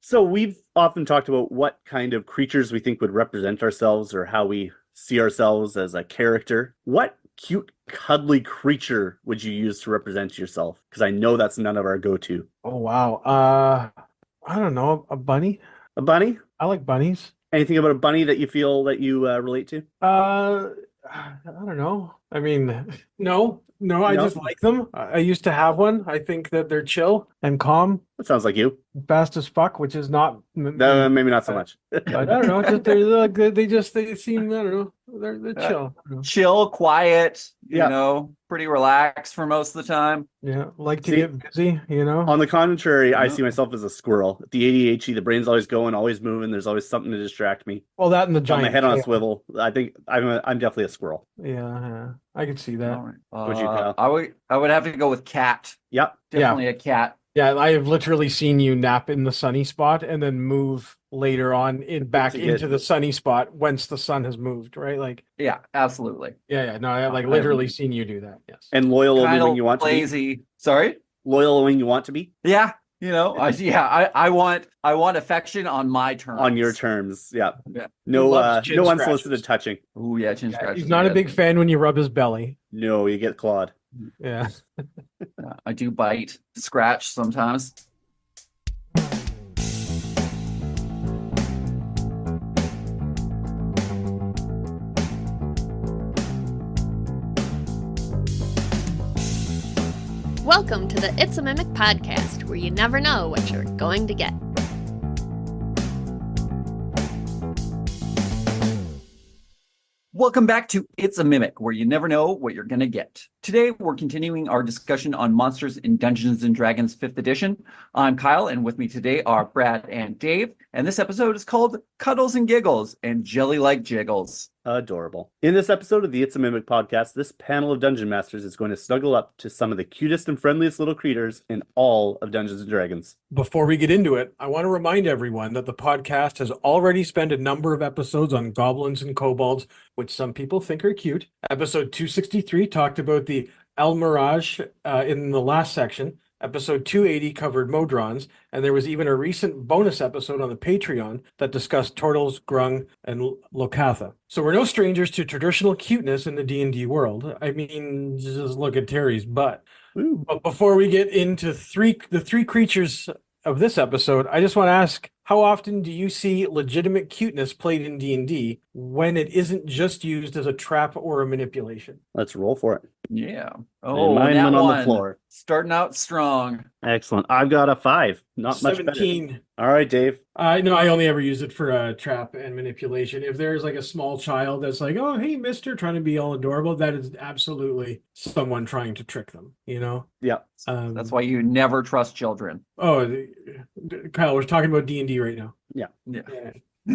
So we've often talked about what kind of creatures we think would represent ourselves or how we see ourselves as a character. What cute, cuddly creature would you use to represent yourself? Because I know that's none of our go-to. Oh wow. I don't know, a bunny. A bunny? I like bunnies. Anything about a bunny that you feel that you relate to? I don't know. I mean, no, I No? just like them. I used to have one. I think that they're chill and calm, That sounds like you. fast as fuck, which is not. No, maybe not so much. But I don't know. Just they're like they seem. I don't know. They're chill. I don't know. Chill, quiet, Yeah. pretty relaxed for most of the time. Yeah, like to See, get busy. On the contrary, I Yeah. see myself as a squirrel. The ADHD, the brain's always going, always moving. There's always something to distract me. Well, that and the Got my giant head on a tail. swivel. I think I'm definitely a squirrel. Yeah, I could see that. All right. What'd you, Kyle? I would have to go with cat. Yep. Definitely a cat. Yeah, I have literally seen you nap in the sunny spot and then move later on back To get- into the sunny spot once the sun has moved, right? Like, Yeah, absolutely. yeah. No, I have like literally seen you do that. Yes. And loyal only Kind when of you want to be. lazy. Sorry. Loyal when you want to be. Yeah, I want affection on my terms. On your terms. Yeah. Yeah. No loves chin no unsolicited scratches. touching. Oh yeah, chin scratches. He's not are a good. big fan when you rub his belly. No, you get clawed. Yeah. I do bite, scratch sometimes. Welcome to the It's a Mimic podcast, where you never know what you're going to get. Welcome back to It's a Mimic, where you never know what you're going to get. Today, we're continuing our discussion on Monsters in Dungeons & Dragons 5th edition. I'm Kyle, and with me today are Brad and Dave, and this episode is called Cuddles and Giggles and Jelly Like Jiggles. Adorable. In this episode of the It's a Mimic podcast, this panel of Dungeon Masters is going to snuggle up to some of the cutest and friendliest little creatures in all of Dungeons & Dragons. Before we get into it, I want to remind everyone that the podcast has already spent a number of episodes on goblins and kobolds, which some people think are cute. Episode 263 talked about the El Mirage in the last section. Episode 280 covered Modrons, and there was even a recent bonus episode on the Patreon that discussed Turtles, Grung, and Lokatha. So we're no strangers to traditional cuteness in the D&D world. I mean, just look at Terry's butt. Ooh. But before we get into the three creatures of this episode, I just want to ask, how often do you see legitimate cuteness played in D&D when it isn't just used as a trap or a manipulation? Let's roll for it. Yeah. And Oh, mine that went on one. the floor. Starting out strong. Excellent. I've got a 5. Not much better. 17. All right, Dave. No, I only ever use it for a trap and manipulation. If there's like a small child that's like, oh, hey, mister, trying to be all adorable, that is absolutely someone trying to trick them, you know? Yeah. That's why you never trust children. Kyle, we're talking about D&D right now. Yeah.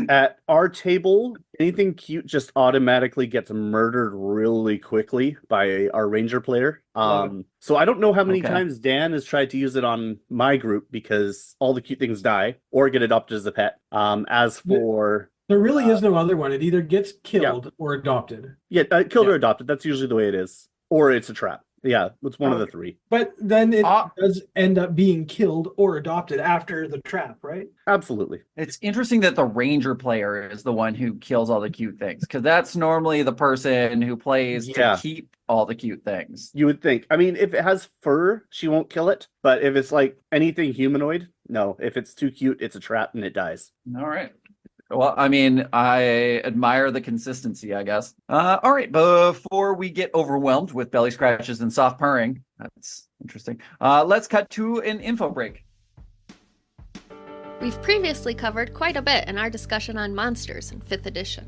At our table, anything cute just automatically gets murdered really quickly by our ranger player. So I don't know how many Okay. times Dan has tried to use it on my group because all the cute things die or get adopted as a pet. As for There really is no other one. It either gets killed or adopted. killed or adopted, that's usually the way it is. Or it's a trap. Yeah, it's one of the three. But then it Ah. does end up being killed or adopted after the trap, right? Absolutely. It's interesting that the ranger player is the one who kills all the cute things, because that's normally the person who plays Yeah. to keep all the cute things. You would think. I mean, if it has fur, she won't kill it. But if it's like anything humanoid, no. If it's too cute, it's a trap and it dies. All right. Well, I mean, I admire the consistency, I guess. All right. Before we get overwhelmed with belly scratches and soft purring, that's interesting. Let's cut to an info break. We've previously covered quite a bit in our discussion on monsters in 5th edition.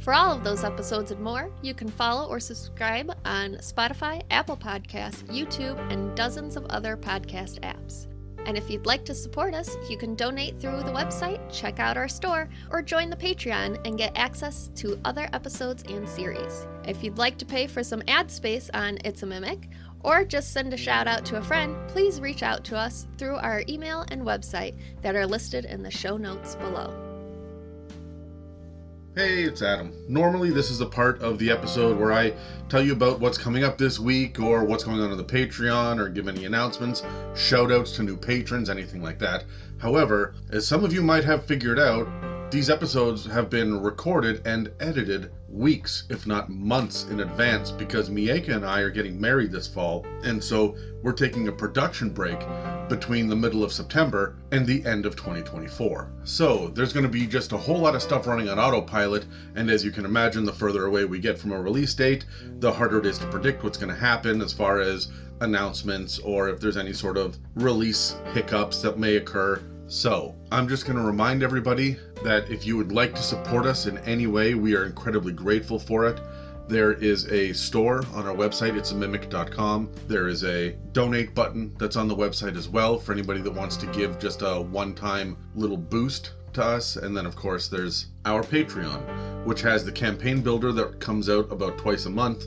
For all of those episodes and more, you can follow or subscribe on Spotify, Apple Podcasts, YouTube, and dozens of other podcast apps. And if you'd like to support us, you can donate through the website, check out our store, or join the Patreon and get access to other episodes and series. If you'd like to pay for some ad space on It's a Mimic, or just send a shout out to a friend, please reach out to us through our email and website that are listed in the show notes below. Hey, it's Adam. Normally, this is a part of the episode where I tell you about what's coming up this week or what's going on the Patreon or give any announcements, shout outs to new patrons, anything like that. However, as some of you might have figured out, these episodes have been recorded and edited weeks, if not months in advance, because Mieka and I are getting married this fall, and so we're taking a production break between the middle of September and the end of 2024. So there's going to be just a whole lot of stuff running on autopilot, and as you can imagine, the further away we get from a release date, the harder it is to predict what's going to happen as far as announcements or if there's any sort of release hiccups that may occur. So I'm just going to remind everybody that if you would like to support us in any way, we are incredibly grateful for it. There is a store on our website, it's mimic.com. There is a donate button that's on the website as well for anybody that wants to give just a one-time little boost to us. And then of course there's our Patreon, which has the campaign builder that comes out about twice a month.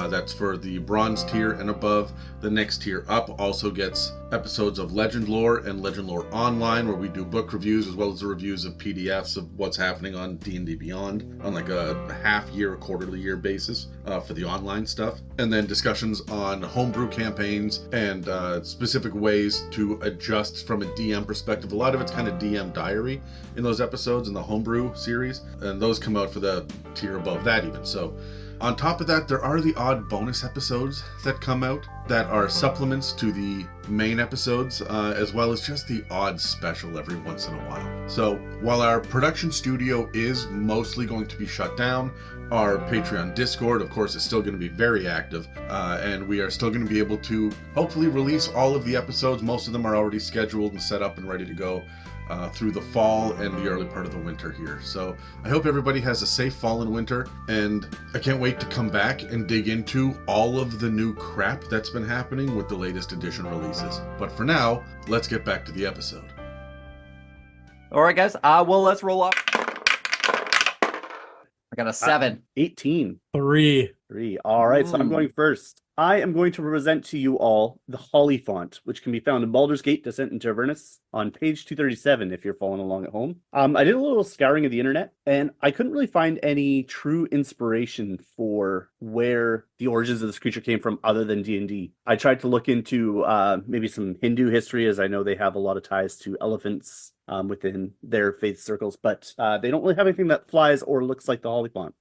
That's for the bronze tier and above. The next tier up also gets episodes of Legend Lore and Legend Lore Online, where we do book reviews as well as the reviews of PDFs of what's happening on D&D Beyond on like a half-year, quarterly year basis for the online stuff. And then discussions on homebrew campaigns and specific ways to adjust from a DM perspective. A lot of it's kind of DM diary in those episodes in the homebrew series, and those come out for the tier above that even. So on top of that, there are the odd bonus episodes that come out that are supplements to the main episodes, as well as just the odd special every once in a while. So while our production studio is mostly going to be shut down, our Patreon Discord, of course, is still going to be very active, and we are still going to be able to hopefully release all of the episodes. Most of them are already scheduled and set up and ready to go through the fall and the early part of the winter here. So I hope everybody has a safe fall and winter, and I can't wait to come back and dig into all of the new crap that's been happening with the latest edition releases. But for now, let's get back to the episode. All right, guys. Well, let's roll up. I got a 7. 18. 3. 3. All right, so I'm going first. I am going to present to you all the Hollyphant, which can be found in Baldur's Gate: Descent into Avernus on page 237 if you're following along at home. I did a little scouring of the internet, and I couldn't really find any true inspiration for where the origins of this creature came from other than D&D. I tried to look into maybe some Hindu history, as I know they have a lot of ties to elephants within their faith circles, but they don't really have anything that flies or looks like the Hollyphant.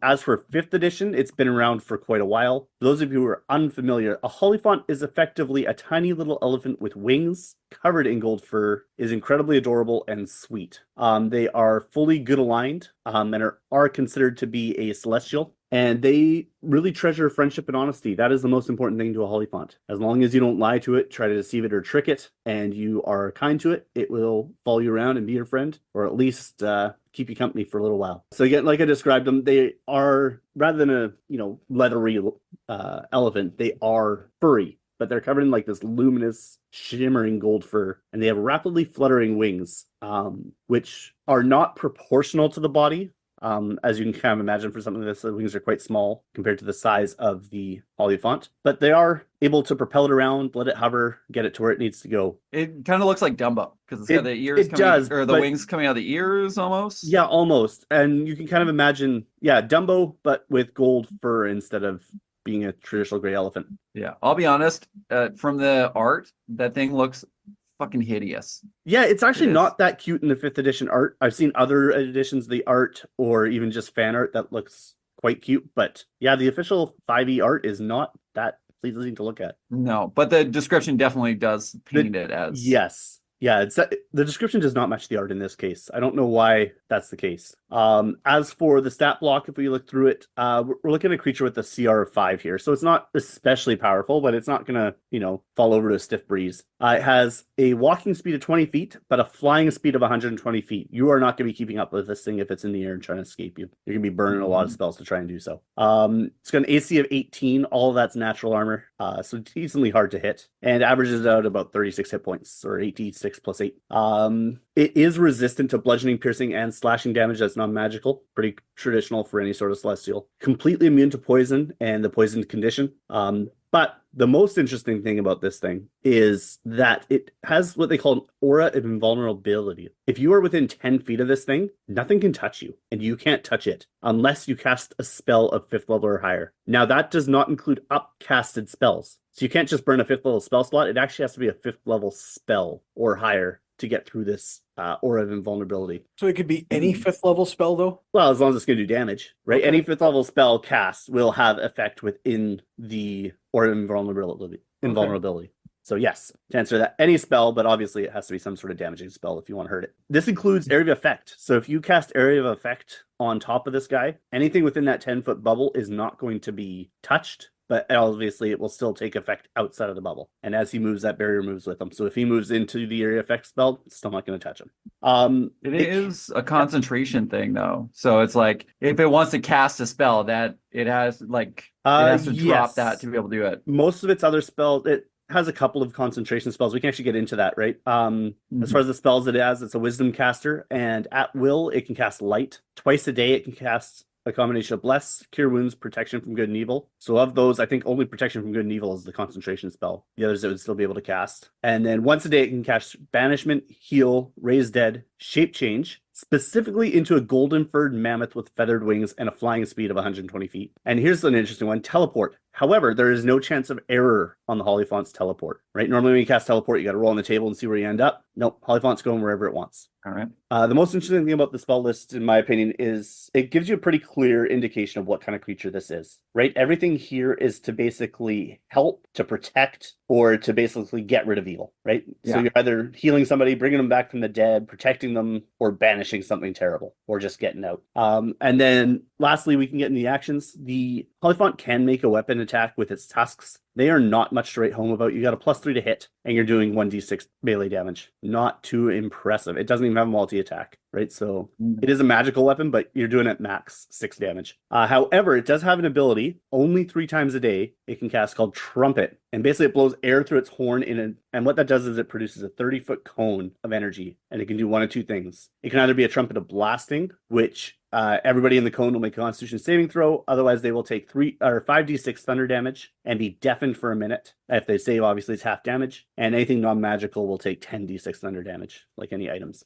As for 5th edition, it's been around for quite a while. For those of you who are unfamiliar, a Hollyphant is effectively a tiny little elephant with wings covered in gold fur, is incredibly adorable and sweet. They are fully good aligned and are considered to be a celestial. And they really treasure friendship and honesty. That is the most important thing to a Hollyphant. As long as you don't lie to it, try to deceive it, or trick it, and you are kind to it, it will follow you around and be your friend, or at least keep you company for a little while. So again, like I described them, they are, rather than a leathery elephant, they are furry, but they're covered in like this luminous, shimmering gold fur, and they have rapidly fluttering wings, which are not proportional to the body. As you can kind of imagine, for something like this, the wings are quite small compared to the size of the Hollyphant, but they are able to propel it around, let it hover, get it to where it needs to go. It kind of looks like Dumbo because it's got the ears or the wings coming out of the ears almost. Yeah, almost. And you can kind of imagine, Dumbo, but with gold fur instead of being a traditional gray elephant. Yeah, I'll be honest, from the art, that thing looks fucking hideous. Yeah, it's actually not that cute in the 5th edition art. I've seen other editions of the art, or even just fan art, that looks quite cute. But yeah, the official 5e art is not that pleasing to look at. No, but the description definitely does paint it as. Yes. Yeah, the description does not match the art in this case. I don't know why that's the case. As for the stat block, if we look through it, we're looking at a creature with a CR of 5 here. So it's not especially powerful, but it's not going to, fall over to a stiff breeze. It has a walking speed of 20 feet, but a flying speed of 120 feet. You are not going to be keeping up with this thing if it's in the air and trying to escape you. You're going to be burning a lot of spells to try and do so. It's got an AC of 18. All of that's natural armor, so decently hard to hit, and averages out about 36 hit points, or 86 plus 8. It is resistant to bludgeoning, piercing, and slashing damage that's non-magical. Pretty traditional for any sort of celestial. Completely immune to poison and the poisoned condition. But the most interesting thing about this thing is that it has what they call an aura of invulnerability. If you are within 10 feet of this thing, nothing can touch you, and you can't touch it unless you cast a spell of 5th level or higher. Now, that does not include upcasted spells. So you can't just burn a 5th level spell slot. It actually has to be a 5th level spell or higher to get through this aura of invulnerability. So it could be any 5th level spell, though? Well, as long as it's going to do damage, right? Okay. Any 5th level spell cast will have effect within the aura of invulnerability. So yes, to answer that, any spell, but obviously it has to be some sort of damaging spell if you want to hurt it. This includes area of effect. So if you cast area of effect on top of this guy, anything within that 10-foot bubble is not going to be touched, but obviously it will still take effect outside of the bubble. And as he moves, that barrier moves with him. So if he moves into the area effect spell, it's still not going to touch him. It is a concentration thing, though. So it's like if it wants to cast a spell, that it has to drop yes. that to be able to do it. Most of its other spells, it has a couple of concentration spells. We can actually get into that, right? As far as the spells it has, it's a wisdom caster, and at will it can cast light. Twice a day it can cast a combination of bless, cure wounds, protection from good and evil. So of those, I think only protection from good and evil is the concentration spell. The others it would still be able to cast. And then once a day it can cast banishment, heal, raise dead, shape change, specifically into a golden furred mammoth with feathered wings and a flying speed of 120 feet. And here's an interesting one, teleport. However, there is no chance of error on the Hollyphant's teleport, right? Normally when you cast teleport, you got to roll on the table and see where you end up. Nope, Hollyphant's going wherever it wants. All right. The most interesting thing about the spell list, in my opinion, is it gives you a pretty clear indication of what kind of creature this is, right? Everything here is to basically help, to protect, or to basically get rid of evil, right? Yeah. So you're either healing somebody, bringing them back from the dead, protecting them, or banishing something terrible, or just getting out. And then lastly, we can get in the actions. The Hollyphant can make a weapon attack with its tusks. They are not much to write home about. You got a +3 to hit, and you're doing 1d6 melee damage. Not too impressive. It doesn't even have a multi-attack, right? So it is a magical weapon, but you're doing it max 6 damage. However, it does have an ability, only 3 times a day, it can cast called Trumpet. And basically it blows air through its horn and what that does is it produces a 30-foot cone of energy, and it can do one of two things. It can either be a trumpet of blasting, which everybody in the cone will make a Constitution saving throw. Otherwise, they will take 5d6 thunder damage and be deafened for a minute. If they save, obviously it's half damage. And anything non-magical will take 10d6 thunder damage, like any items.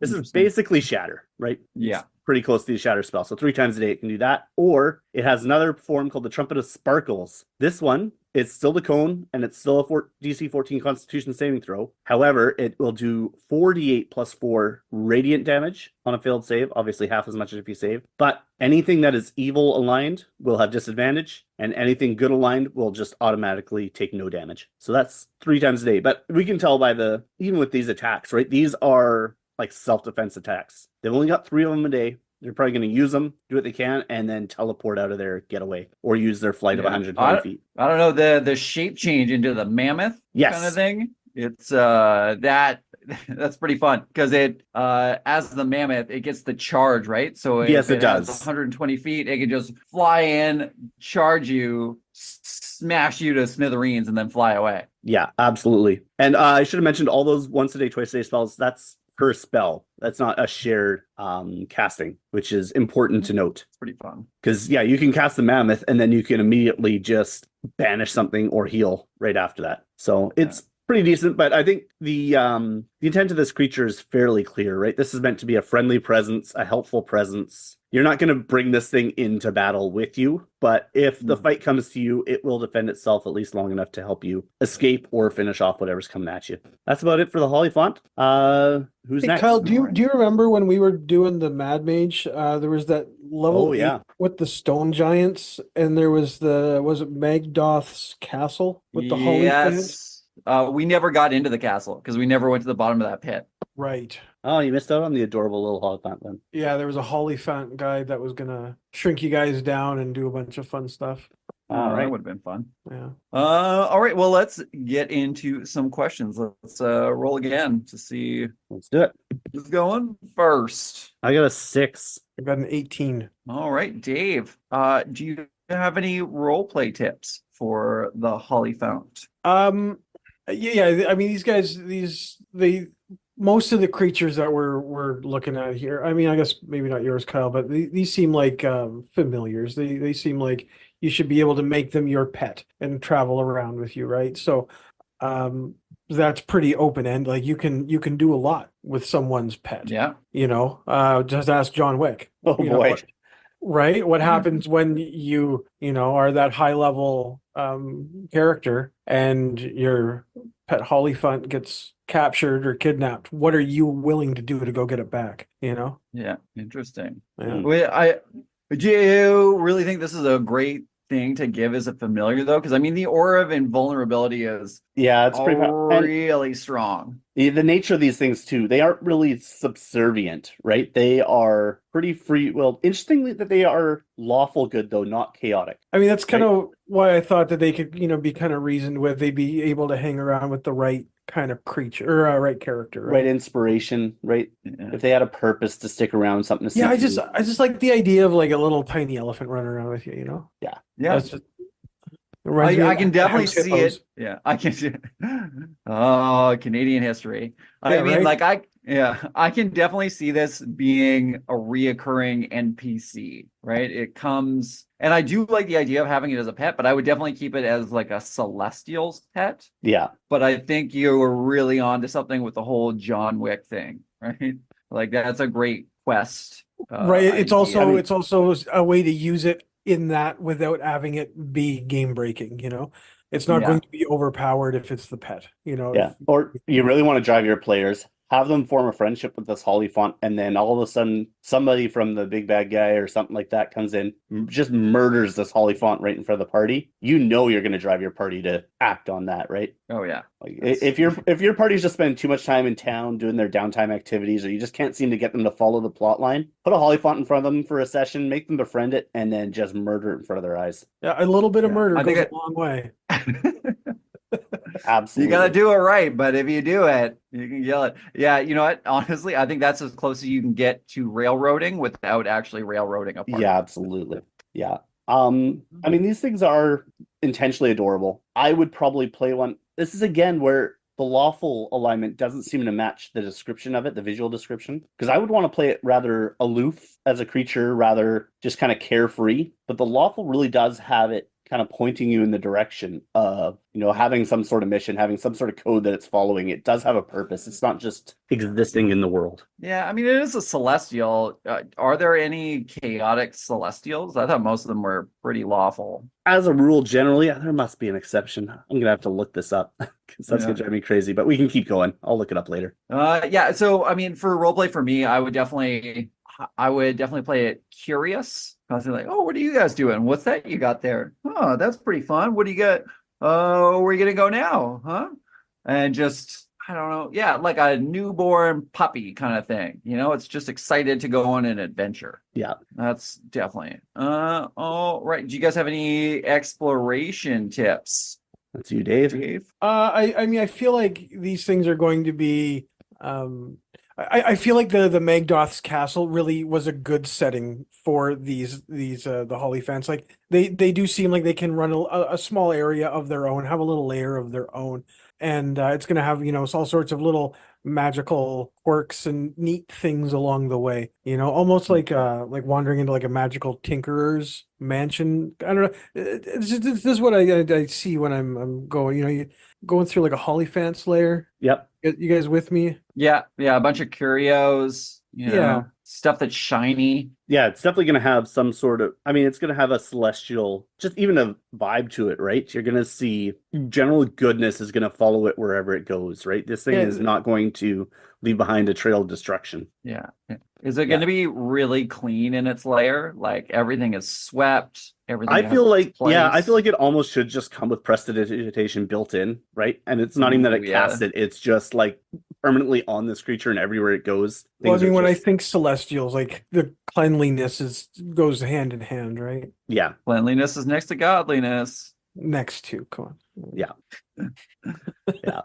This is basically Shatter, right? Yeah. It's pretty close to the Shatter spell. So 3 times a day it can do that. Or it has another form called the Trumpet of Sparkles. This one, it's still the cone, and it's still a DC 14 Constitution saving throw. However, it will do 4d8 plus 4 radiant damage on a failed save, obviously half as much as if you save. But anything that is evil aligned will have disadvantage, and anything good aligned will just automatically take no damage. So that's 3 times a day. But we can tell by even with these attacks, right? These are like self-defense attacks. They've only got 3 of them a day. They're probably going to use them, do what they can, and then teleport out of there, get away, or use their flight of 120 feet. I don't know, the shape change into the mammoth kind of thing. It's that's pretty fun because it as the mammoth, it gets the charge, right? So yes, it does. 120 feet, it can just fly in, charge you, smash you to smithereens, and then fly away. Yeah, absolutely. And I should have mentioned all those once a day, twice a day spells. That's per spell. That's not a shared casting, which is important to note. It's pretty fun. Because, yeah, you can cast the mammoth and then you can immediately just banish something or heal right after that. So it's pretty decent, but I think the intent of this creature is fairly clear, right? This is meant to be a friendly presence, a helpful presence. You're not going to bring this thing into battle with you, but if the fight comes to you, it will defend itself at least long enough to help you escape or finish off whatever's coming at you. That's about it for the Hollyphant. Who's next? Kyle, do you remember when we were doing the Mad Mage? There was that level 8 with the stone giants, and there was was it Magdoth's castle with the Hollyphant? We never got into the castle because we never went to the bottom of that pit. Right. Oh, you missed out on the adorable little Hollyphant then. Yeah, there was a Hollyphant guy that was gonna shrink you guys down and do a bunch of fun stuff. All right, that would have been fun. Yeah. All right. Well, let's get into some questions. Let's roll again to see. Let's do it. Who's going first? I got a 6. I got an 18. All right, Dave. Do you have any role play tips for the Hollyphant? Yeah. I mean, these guys, most of the creatures that we're looking at here, I mean, I guess maybe not yours, Kyle, but these seem like familiars. They seem like you should be able to make them your pet and travel around with you, right? So that's pretty open end. Like you can do a lot with someone's pet. Yeah. Just ask John Wick. Oh boy. Right? What happens when you are that high level character and your pet Hollyphant gets captured or kidnapped? What are you willing to do to go get it back? Yeah. Interesting. Yeah. Do you really think this is a great thing to give as a familiar though? Because I mean, the aura of invulnerability is Yeah, it's pretty really strong. the nature of these things too, they aren't really subservient, right? They are pretty free. Well, interestingly, that they are lawful good though, not chaotic. I mean, that's kind Right. of why I thought that they could, be kind of reasoned with. They'd be able to hang around with the right kind of creature or right character, Right, inspiration, right? Yeah. If they had a purpose to stick around, something to Yeah, see I just like the idea of like a little tiny elephant running around with you. Yeah. That's just, it reminds me I of can definitely Ham's see hippos. it. Yeah, I can see it. Oh, Canadian history. I Yeah, mean, right? I can definitely see this being a reoccurring NPC, right? It comes, and I do like the idea of having it as a pet, but I would definitely keep it as like a Celestial's pet. Yeah. But I think you were really onto something with the whole John Wick thing, right? Like that's a great quest. Right. It's idea. also a way to use it in that without having it be game breaking, It's not Yeah. going to be overpowered if it's the pet, Yeah. Or you really want to drive your players, have them form a friendship with this Hollyphant, and then all of a sudden somebody from the big bad guy or something like that comes in, just murders this Hollyphant right in front of the party. You're going to drive your party to act on that, right? Oh yeah. Like if your party's just spending too much time in town doing their downtime activities, or you just can't seem to get them to follow the plot line, put a Hollyphant in front of them for a session, make them befriend it, and then just murder it in front of their eyes. Yeah, a little bit of Yeah, murder I think goes a long way. Absolutely. You gotta do it right, but if you do it, you can yell it. Yeah, you know what? Honestly, I think that's as close as you can get to railroading without actually railroading a party. Yeah, absolutely. Yeah. I mean, these things are intentionally adorable. I would probably play one. This is again where the lawful alignment doesn't seem to match the description of it, the visual description, because I would want to play it rather aloof as a creature, rather just kind of carefree. But the lawful really does have it kind of pointing you in the direction of, having some sort of mission, having some sort of code that it's following. It does have a purpose. It's not just existing in the world. Yeah, I mean, it is a celestial. Are there any chaotic celestials? I thought most of them were pretty lawful. As a rule, generally, there must be an exception. I'm going to have to look this up because that's going to drive me crazy, but we can keep going. I'll look it up later. Yeah, so, I mean, for roleplay for me, I would definitely play it curious. I was like, oh, what are you guys doing? What's that you got there? Oh, that's pretty fun. What do you got? Oh, where are you gonna go now? Huh? And just, I don't know. Yeah, like a newborn puppy kind of thing. It's just excited to go on an adventure. Yeah. That's definitely. All right. Do you guys have any exploration tips? That's you, Dave. I mean, I feel like these things are going to be I feel like the Magdoth's castle really was a good setting for these the Hollyphants. Like they do seem like they can run a small area of their own, have a little layer of their own, and it's going to have all sorts of little magical quirks and neat things along the way. Almost like wandering into like a magical tinkerer's mansion. I don't know. This is what I see when I'm going. You going through like a Hollyphant's lair. Yep. You guys with me? Yeah, a bunch of curios, Yeah. stuff that's shiny. Yeah, it's definitely going to have some sort of, it's going to have a celestial, just even a vibe to it, right? You're going to see general goodness is going to follow it wherever it goes, right? This thing is not going to leave behind a trail of destruction. Yeah. Is it going to be really clean in its lair? Like everything is swept, everything I feel like place? it almost should just come with prestidigitation built in, right? And it's not even that it casts it, it's just like permanently on this creature and everywhere it goes. Well, I mean, when I think celestials, like the cleanliness goes hand in hand, right? Yeah. Cleanliness is next to godliness. Next to, come on. Yeah. Yeah,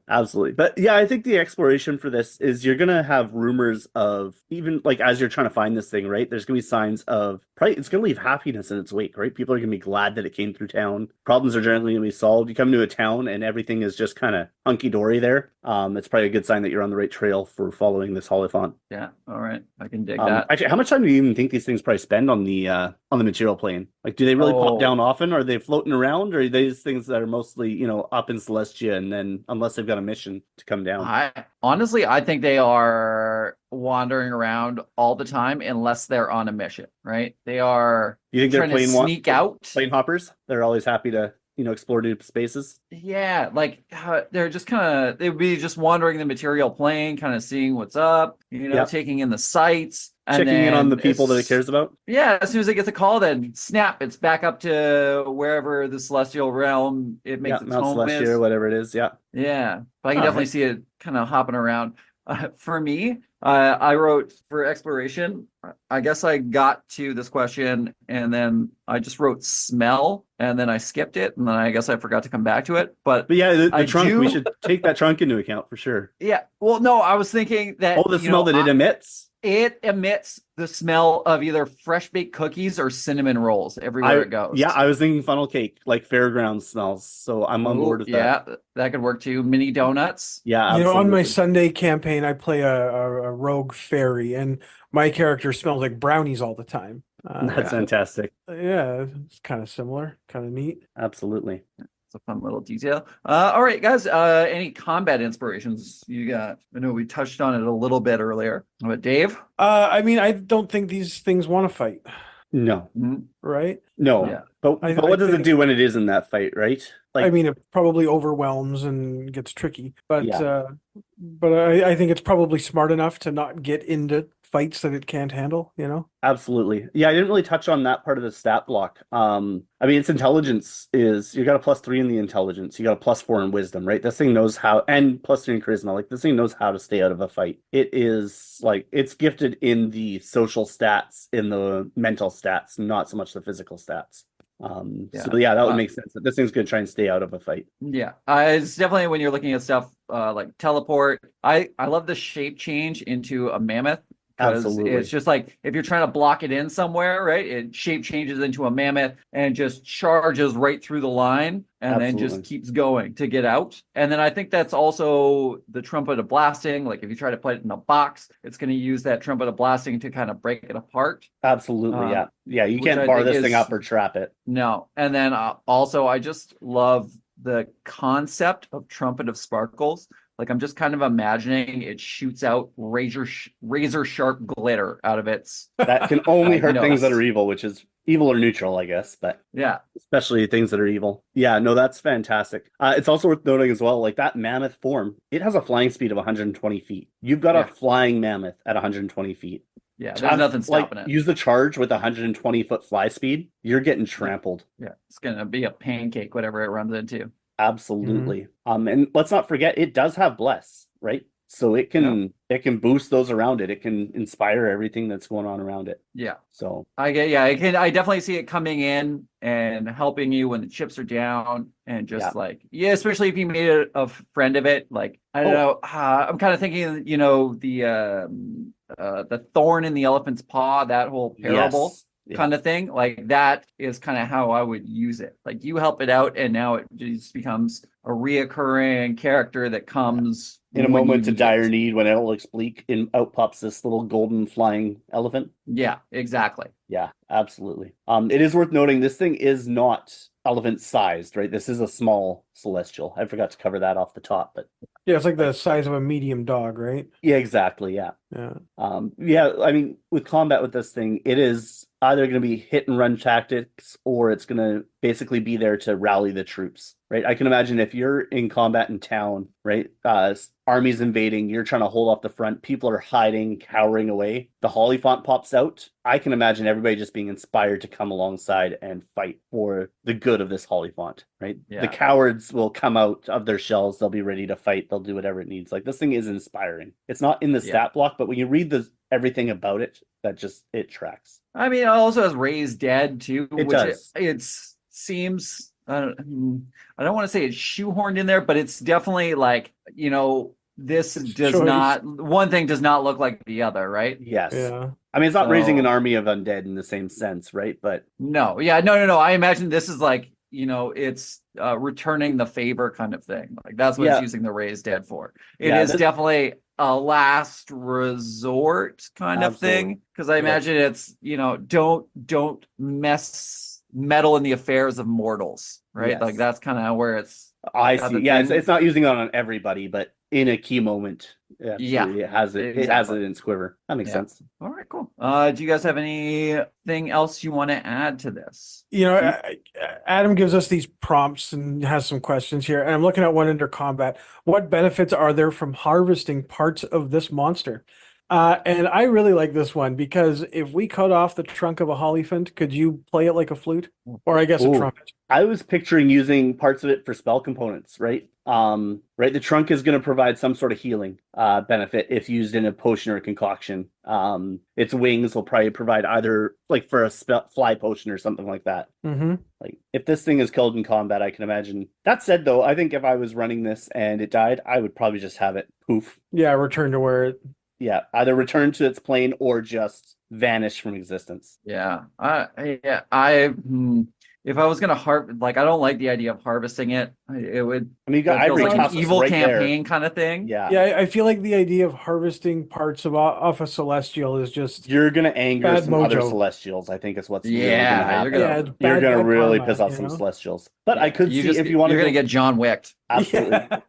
absolutely. But yeah, I think the exploration for this is you're gonna have rumors of, even like as you're trying to find this thing, right? There's gonna be signs of probably it's gonna leave happiness in its wake, right? People are gonna be glad that it came through town. Problems are generally gonna be solved. You come to a town and everything is just kind of hunky dory there. It's probably a good sign that you're on the right trail for following this Hollyphant. Yeah. All right. I can dig that. Actually, how much time do you even think these things probably spend on the material plane? Like, do they really pop down often? Or are they floating around? Or are these things that are mostly, up in Celestia, and then unless they've got a mission to come down? I think they are wandering around all the time unless they're on a mission, right? They are You think they're trying to sneak out. plane hoppers? They're always happy to explore new spaces. Yeah, like they're just they would be just wandering the material plane, kind of seeing what's up, taking in the sights, and checking in on the people that it cares about. Yeah, as soon as it gets a call, then snap, it's back up to wherever the celestial realm it makes its Mount home Celestia, is. or whatever it is. Yeah, but I can definitely see it kind of hopping around. For me, I wrote for exploration. I guess I got to this question and then I just wrote smell and then I skipped it and then I guess I forgot to come back to it. But yeah, the trunk, we should take that trunk into account for sure. Yeah. Well, no, I was thinking that. Oh, the smell that it emits? It emits the smell of either fresh baked cookies or cinnamon rolls everywhere it goes. Yeah, I was thinking funnel cake, like fairground smells. So I'm on board with that. Yeah, that could work too. Mini donuts. Yeah, absolutely. On my Sunday campaign, I play a rogue fairy, and my character smells like brownies all the time. That's fantastic. Yeah, it's kind of similar, kind of neat. Absolutely. It's a fun little detail. All right, guys. Any combat inspirations you got? I know we touched on it a little bit earlier. But Dave? I mean, I don't think these things want to fight. No. Right? No. Yeah. But what does it do when it is in that fight, right? Like, I mean, it probably overwhelms and gets tricky. But I think it's probably smart enough to not get into fights that it can't handle, Absolutely. Yeah, I didn't really touch on that part of the stat block. I mean, its intelligence is, you got a +3 in the intelligence, you got a +4 in wisdom, right? This thing knows how, and +3 in charisma. Like, this thing knows how to stay out of a fight. It is like, it's gifted in the social stats, in the mental stats, not so much the physical stats. So yeah, that would make sense that this thing's going to try and stay out of a fight. Yeah, it's definitely when you're looking at stuff like teleport. I love the shape change into a mammoth. Absolutely. It's just like if you're trying to block it in somewhere, right? It shape changes into a mammoth and just charges right through the line and then just keeps going to get out. And then I think that's also the trumpet of blasting. Like if you try to put it in a box, it's going to use that trumpet of blasting to kind of break it apart. Absolutely. Yeah. You can't bar this thing up or trap it. No. And then also I just love the concept of trumpet of sparkles. Like I'm just kind of imagining it shoots out razor sharp glitter out of its. That can only hurt things that are evil, which is evil or neutral, I guess. But yeah, especially things that are evil. Yeah, no, that's fantastic. It's also worth noting as well, like that mammoth form, it has a flying speed of 120 feet. You've got a flying mammoth at 120 feet. Yeah, there's nothing stopping it. Use the charge with 120-foot fly speed. You're getting trampled. Yeah, it's gonna be a pancake, whatever it runs into. Absolutely. And let's not forget, it does have bless, right? So it can boost those around it. It can inspire everything that's going on around it. Yeah. So I definitely see it coming in and helping you when the chips are down and just especially if you made a friend of it. Like I don't know, I'm kind of thinking, the thorn in the elephant's paw, that whole parable. Yes. Kind of thing, like that is kind of how I would use it. Like you help it out and now it just becomes a reoccurring character that comes in a moment of dire need, when it all looks bleak, out pops this little golden flying elephant. Yeah, exactly. Yeah, absolutely. It is worth noting this thing is not elephant sized, right? This is a small celestial. I forgot to cover that off the top, but yeah, it's like the size of a medium dog, right? Yeah, exactly. Yeah. I mean, with combat with this thing, it is either going to be hit and run tactics, or it's going to basically be there to rally the troops, right? I can imagine if you're in combat in town, right? Armies invading, you're trying to hold off the front, people are hiding, cowering away. The Hollyphant pops out. I can imagine everybody just being inspired to come alongside and fight for the good of this Hollyphant, right? Yeah. The cowards will come out of their shells. They'll be ready to fight. They'll do whatever it needs. Like, this thing is inspiring. It's not in the stat block, but when you read everything about it, it tracks. I mean, it also has raised dead too, It does. It seems I don't want to say it's shoehorned in there, but it's definitely like, this does Choice. not, one thing does not look like the other, right? Yes. Yeah. I mean, it's not raising an So- army of undead in the same sense, right? But No, yeah, no. I imagine this is like, it's returning the favor kind of thing. Like that's what Yeah. it's using the raised dead for. It Yeah, is definitely a last resort kind of Absolutely. thing. Because I imagine it's, don't meddle in the affairs of mortals, right? Yes. Like that's kind of where it's I got see. the Yeah, it's, thing. it's not using it on everybody, but in a key moment, absolutely, it has it. It has exactly. it in its quiver. That makes Yeah. sense. All right, cool. Do you guys have anything else you want to add to this? Adam gives us these prompts and has some questions here. And I'm looking at one under combat. What benefits are there from harvesting parts of this monster? And I really like this one because if we cut off the trunk of a Hollyphant, could you play it like a flute? Or I guess a Ooh. trumpet. I was picturing using parts of it for spell components, right? Right. The trunk is going to provide some sort of healing benefit if used in a potion or a concoction. Its wings will probably provide either like for a fly potion or something like that. Mm-hmm. Like if this thing is killed in combat, I can imagine. That said, though, I think if I was running this and it died, I would probably just have it poof. Yeah, return to where it. Yeah, either return to its plane or just vanish from existence. Yeah, if I was gonna I don't like the idea of harvesting it. It would. I mean, you got That feels ivory like tusks an evil right campaign kind of thing. there. Yeah. Yeah, I feel like the idea of harvesting parts off a celestial is just You're gonna anger Bad some other mojo. celestials. I think is what's really Yeah, gonna you're happen. gonna- yeah, it's You're bad- gonna bad really karma, piss off you some know? celestials. But I could see if you want you're to gonna get John Wicked. absolutely. Yeah.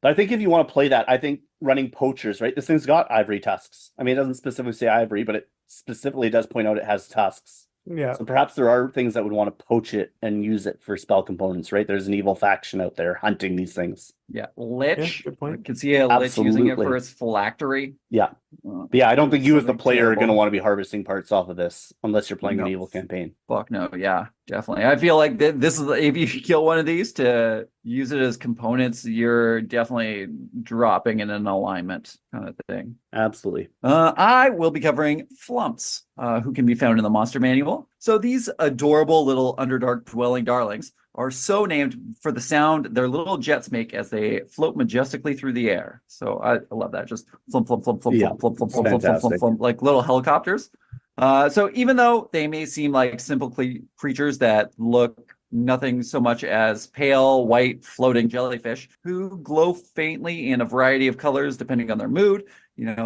But I think if you want to play that, I think running poachers, right? This thing's got ivory tusks. I mean, it doesn't specifically say ivory, but it specifically does point out it has tusks. Yeah. So perhaps there are things that would want to poach it and use it for spell components, right? There's an evil faction out there hunting these things. Yeah, Lich. good point. I can see a Lich using it Absolutely. for its phylactery. Yeah. But yeah, I don't think you as the Something player are going to terrible. want to be harvesting parts off of this unless you're playing an No. evil campaign. Fuck no, yeah, definitely. I feel like this is if you kill one of these to use it as components, you're definitely dropping in an alignment kind of thing. Absolutely. I will be covering Flumphs, who can be found in the Monster Manual. So these adorable little Underdark dwelling darlings are so named for the sound their little jets make as they float majestically through the air. So I love that. Just flump, flump, flump, flump, Yeah, flump, flump, flump, it's flump, flump, flump, fantastic. flump, like little helicopters. So even though they may seem like simple creatures that look nothing so much as pale white floating jellyfish who glow faintly in a variety of colors depending on their mood,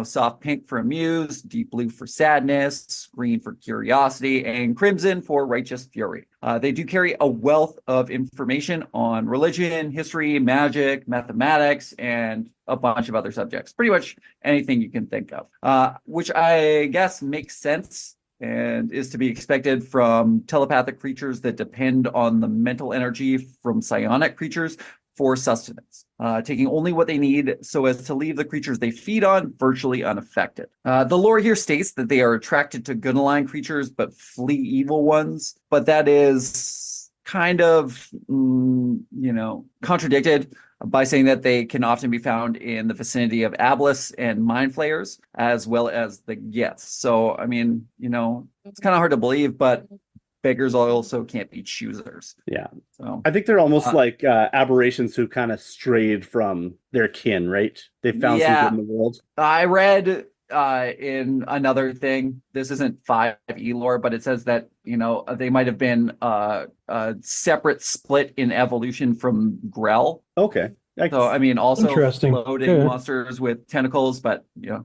soft pink for amuse, deep blue for sadness, green for curiosity, and crimson for righteous fury. They do carry a wealth of information on religion, history, magic, mathematics, and a bunch of other subjects. Pretty much anything you can think of, which I guess makes sense and is to be expected from telepathic creatures that depend on the mental energy from psionic creatures for sustenance, taking only what they need so as to leave the creatures they feed on virtually unaffected. The lore here states that they are attracted to good aligned creatures but flee evil ones, but that is kind of, contradicted by saying that they can often be found in the vicinity of Abyss and Mind Flayers, as well as the Geths. So, I mean, it's kind of hard to believe, but beggars also can't be choosers. Yeah. So I think they're almost like aberrations who kind of strayed from their kin, right? They found some good in the world. I read in another thing, this isn't 5e lore, but it says that, they might have been a separate split in evolution from Grell. Okay. So, I mean, also Interesting. floating Yeah. monsters with tentacles, but, Yeah.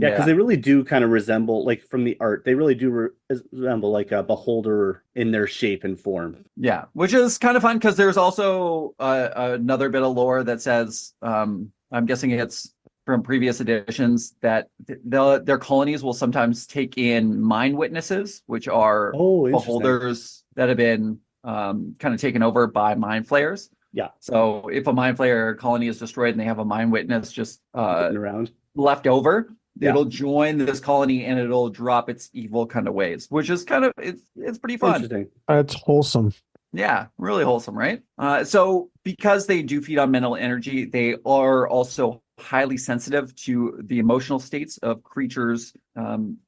Yeah, because they really do kind of resemble, like from the art, they really do resemble like a beholder in their shape and form. Yeah, which is kind of fun because there's also another bit of lore that says, I'm guessing it's from previous editions, that their colonies will sometimes take in mind witnesses, which are beholders that have been kind of taken over by mind flayers. Yeah. So if a mind flayer colony is destroyed and they have a mind witness just around left over, it'll join this colony and it'll drop its evil kind of ways, which is kind of it's pretty fun. Interesting. That's wholesome. Yeah, really wholesome, right? So because they do feed on mental energy, they are also highly sensitive to the emotional states of creatures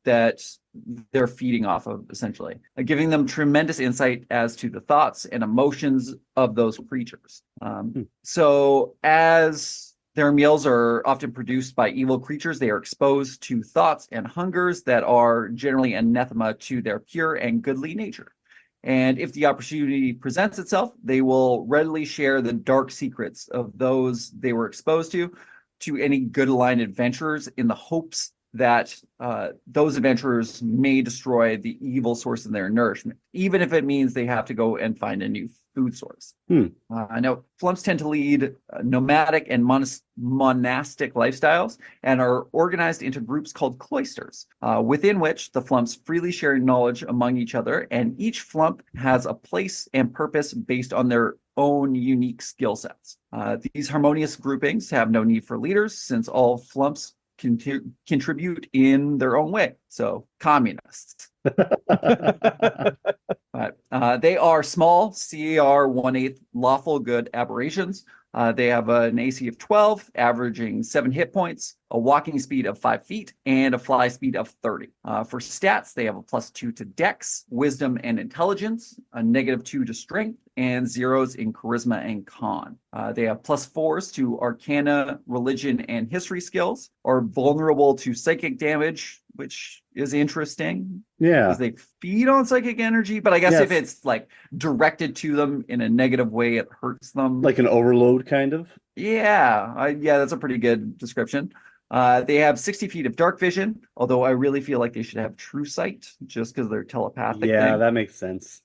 that they're feeding off of, essentially, giving them tremendous insight as to the thoughts and emotions of those creatures. So as their meals are often produced by evil creatures, they are exposed to thoughts and hungers that are generally anathema to their pure and goodly nature. And if the opportunity presents itself, they will readily share the dark secrets of those they were exposed to any good aligned adventurers, in the hopes that those adventurers may destroy the evil source of their nourishment, even if it means they have to go and find a new food source. I know Flumphs tend to lead nomadic and monastic lifestyles and are organized into groups called cloisters, within which the Flumphs freely share knowledge among each other, and each Flumph has a place and purpose based on their own unique skill sets. These harmonious groupings have no need for leaders, since all Flumphs contribute in their own way. So, communists. But they are small, CAR 1/8 lawful good aberrations. They have an AC of 12, averaging 7 hit points, a walking speed of 5 feet, and a fly speed of 30. For stats, they have a +2 to Dex, Wisdom, and Intelligence, a -2 to Strength, and 0s in Charisma and Con. They have +4s to Arcana, Religion, and History skills, are vulnerable to psychic damage, which is interesting. Yeah. Because they feed on psychic energy, but I guess if Yes. it's like directed to them in a negative way, it hurts them. Like an overload, kind of. Yeah, that's a pretty good description. They have 60 feet of dark vision, although I really feel like they should have true sight, just because they're telepathic. Yeah, that makes sense.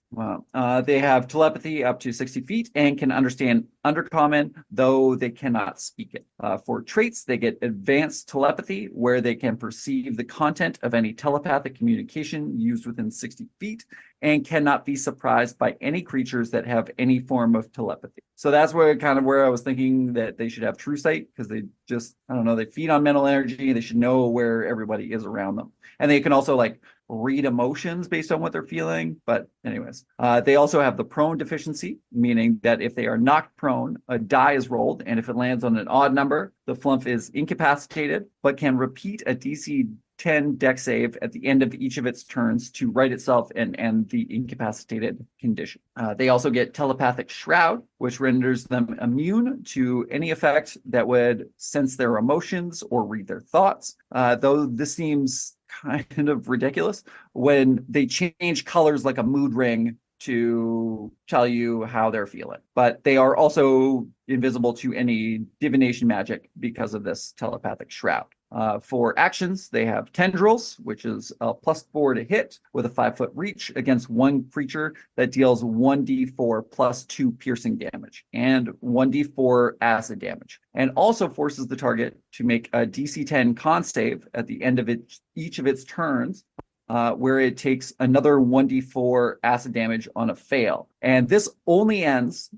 They have telepathy up to 60 feet and can understand Undercommon, though they cannot speak it. For traits, they get advanced telepathy, where they can perceive the content of any telepathic communication used within 60 feet, and cannot be surprised by any creatures that have any form of telepathy. So that's where I was thinking that they should have true sight, because they just, I don't know, they feed on mental energy. They should know where everybody is around them. And they can also like read emotions based on what they're feeling. But anyways, they also have the prone deficiency, meaning that if they are knocked prone, a die is rolled, and if it lands on an odd number, the Flumph is incapacitated, but can repeat a DC 10 dex save at the end of each of its turns to right itself and end the incapacitated condition. They also get telepathic shroud, which renders them immune to any effect that would sense their emotions or read their thoughts. Though this seems kind of ridiculous when they change colors like a mood ring to tell you how they're feeling. But they are also invisible to any divination magic because of this telepathic shroud. For actions, they have Tendrils, which is a +4 to hit with a 5-foot reach against one creature that deals 1d4 +2 piercing damage and 1d4 acid damage, and also forces the target to make a DC 10 con save at the end of each of its turns, where it takes another 1d4 acid damage on a fail. And this only ends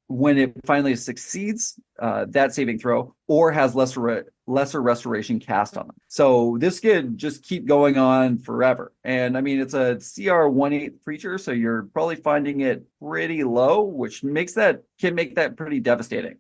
when it finally succeeds that saving throw, or has lesser restoration cast on them. So this could just keep going on forever. And I mean, it's a CR 1/8 creature, so you're probably finding it pretty low, which can make that pretty devastating.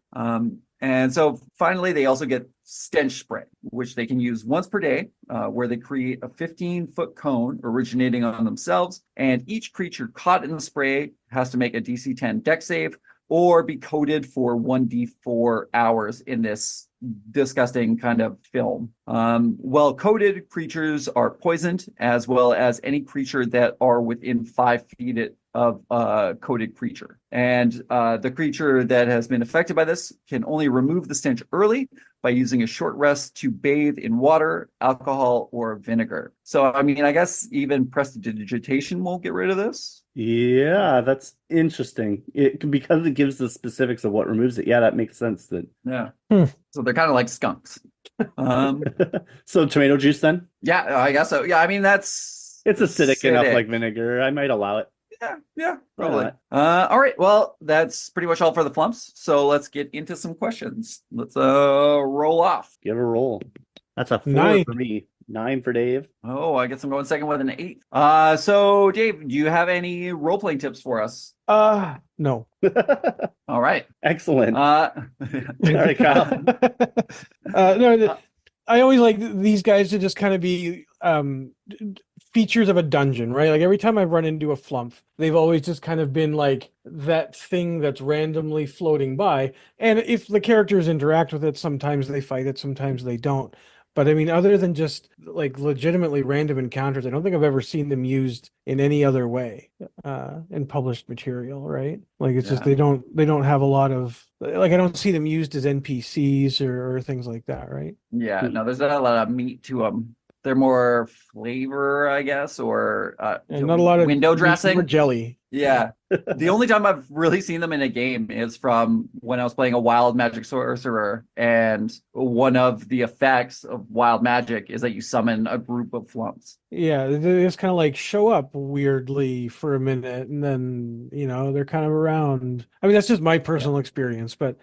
And so finally, they also get Stench Spray, which they can use once per day, where they create a 15-foot cone originating on themselves, and each creature caught in the spray has to make a DC 10 dex save or be coated for 1d4 hours in this disgusting kind of film. Well, coated creatures are poisoned, as well as any creature that are within 5 feet of a coated creature. And the creature that has been affected by this can only remove the stench early by using a short rest to bathe in water, alcohol, or vinegar. So, I mean, I guess even prestidigitation won't get rid of this. Yeah, that's interesting. Because it gives the specifics of what removes it. Yeah, that makes sense. Yeah. So they're kind of like skunks. So tomato juice then? Yeah, I guess so. Yeah, I mean, it's acidic enough like vinegar. I might allow it. Yeah, probably. All right, well, that's pretty much all for the Flumphs. So let's get into some questions. Let's roll off. Give a roll. That's a 4 9 for me. 9 for Dave. Oh, I guess I'm going second with an 8. So Dave, do you have any role-playing tips for us? No. All right. Excellent. All right, Kyle. No, I always like these guys to just kind of be features of a dungeon, right? Like every time I've run into a Flumph, they've always just kind of been like that thing that's randomly floating by. And if the characters interact with it, sometimes they fight it, sometimes they don't. But I mean, other than just like legitimately random encounters, I don't think I've ever seen them used in any other way in published material, right? Like it's just Yeah. they don't have a lot of like I don't see them used as NPCs or things like that, right? Yeah, no, there's not a lot of meat to them. They're more flavor, I guess, or And not a lot of window meat, more dressing. jelly. Yeah. The only time I've really seen them in a game is from when I was playing a wild magic sorcerer, and one of the effects of wild magic is that you summon a group of flumps. Yeah, they just kind of like show up weirdly for a minute and then, they're kind of around. I mean, that's just my personal experience, but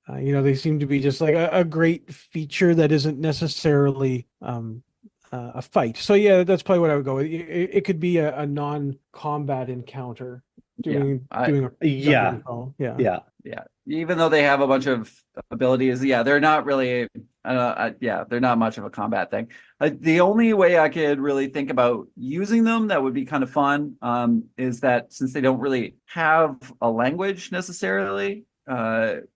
they seem to be just like a great feature that isn't necessarily a fight. So yeah, that's probably what I would go with. It could be a non-combat encounter doing a Yeah. dungeon crawl. Yeah. Yeah. Even though they have a bunch of abilities, they're not really, they're not much of a combat thing. The only way I could really think about using them that would be kind of fun is that since they don't really have a language necessarily,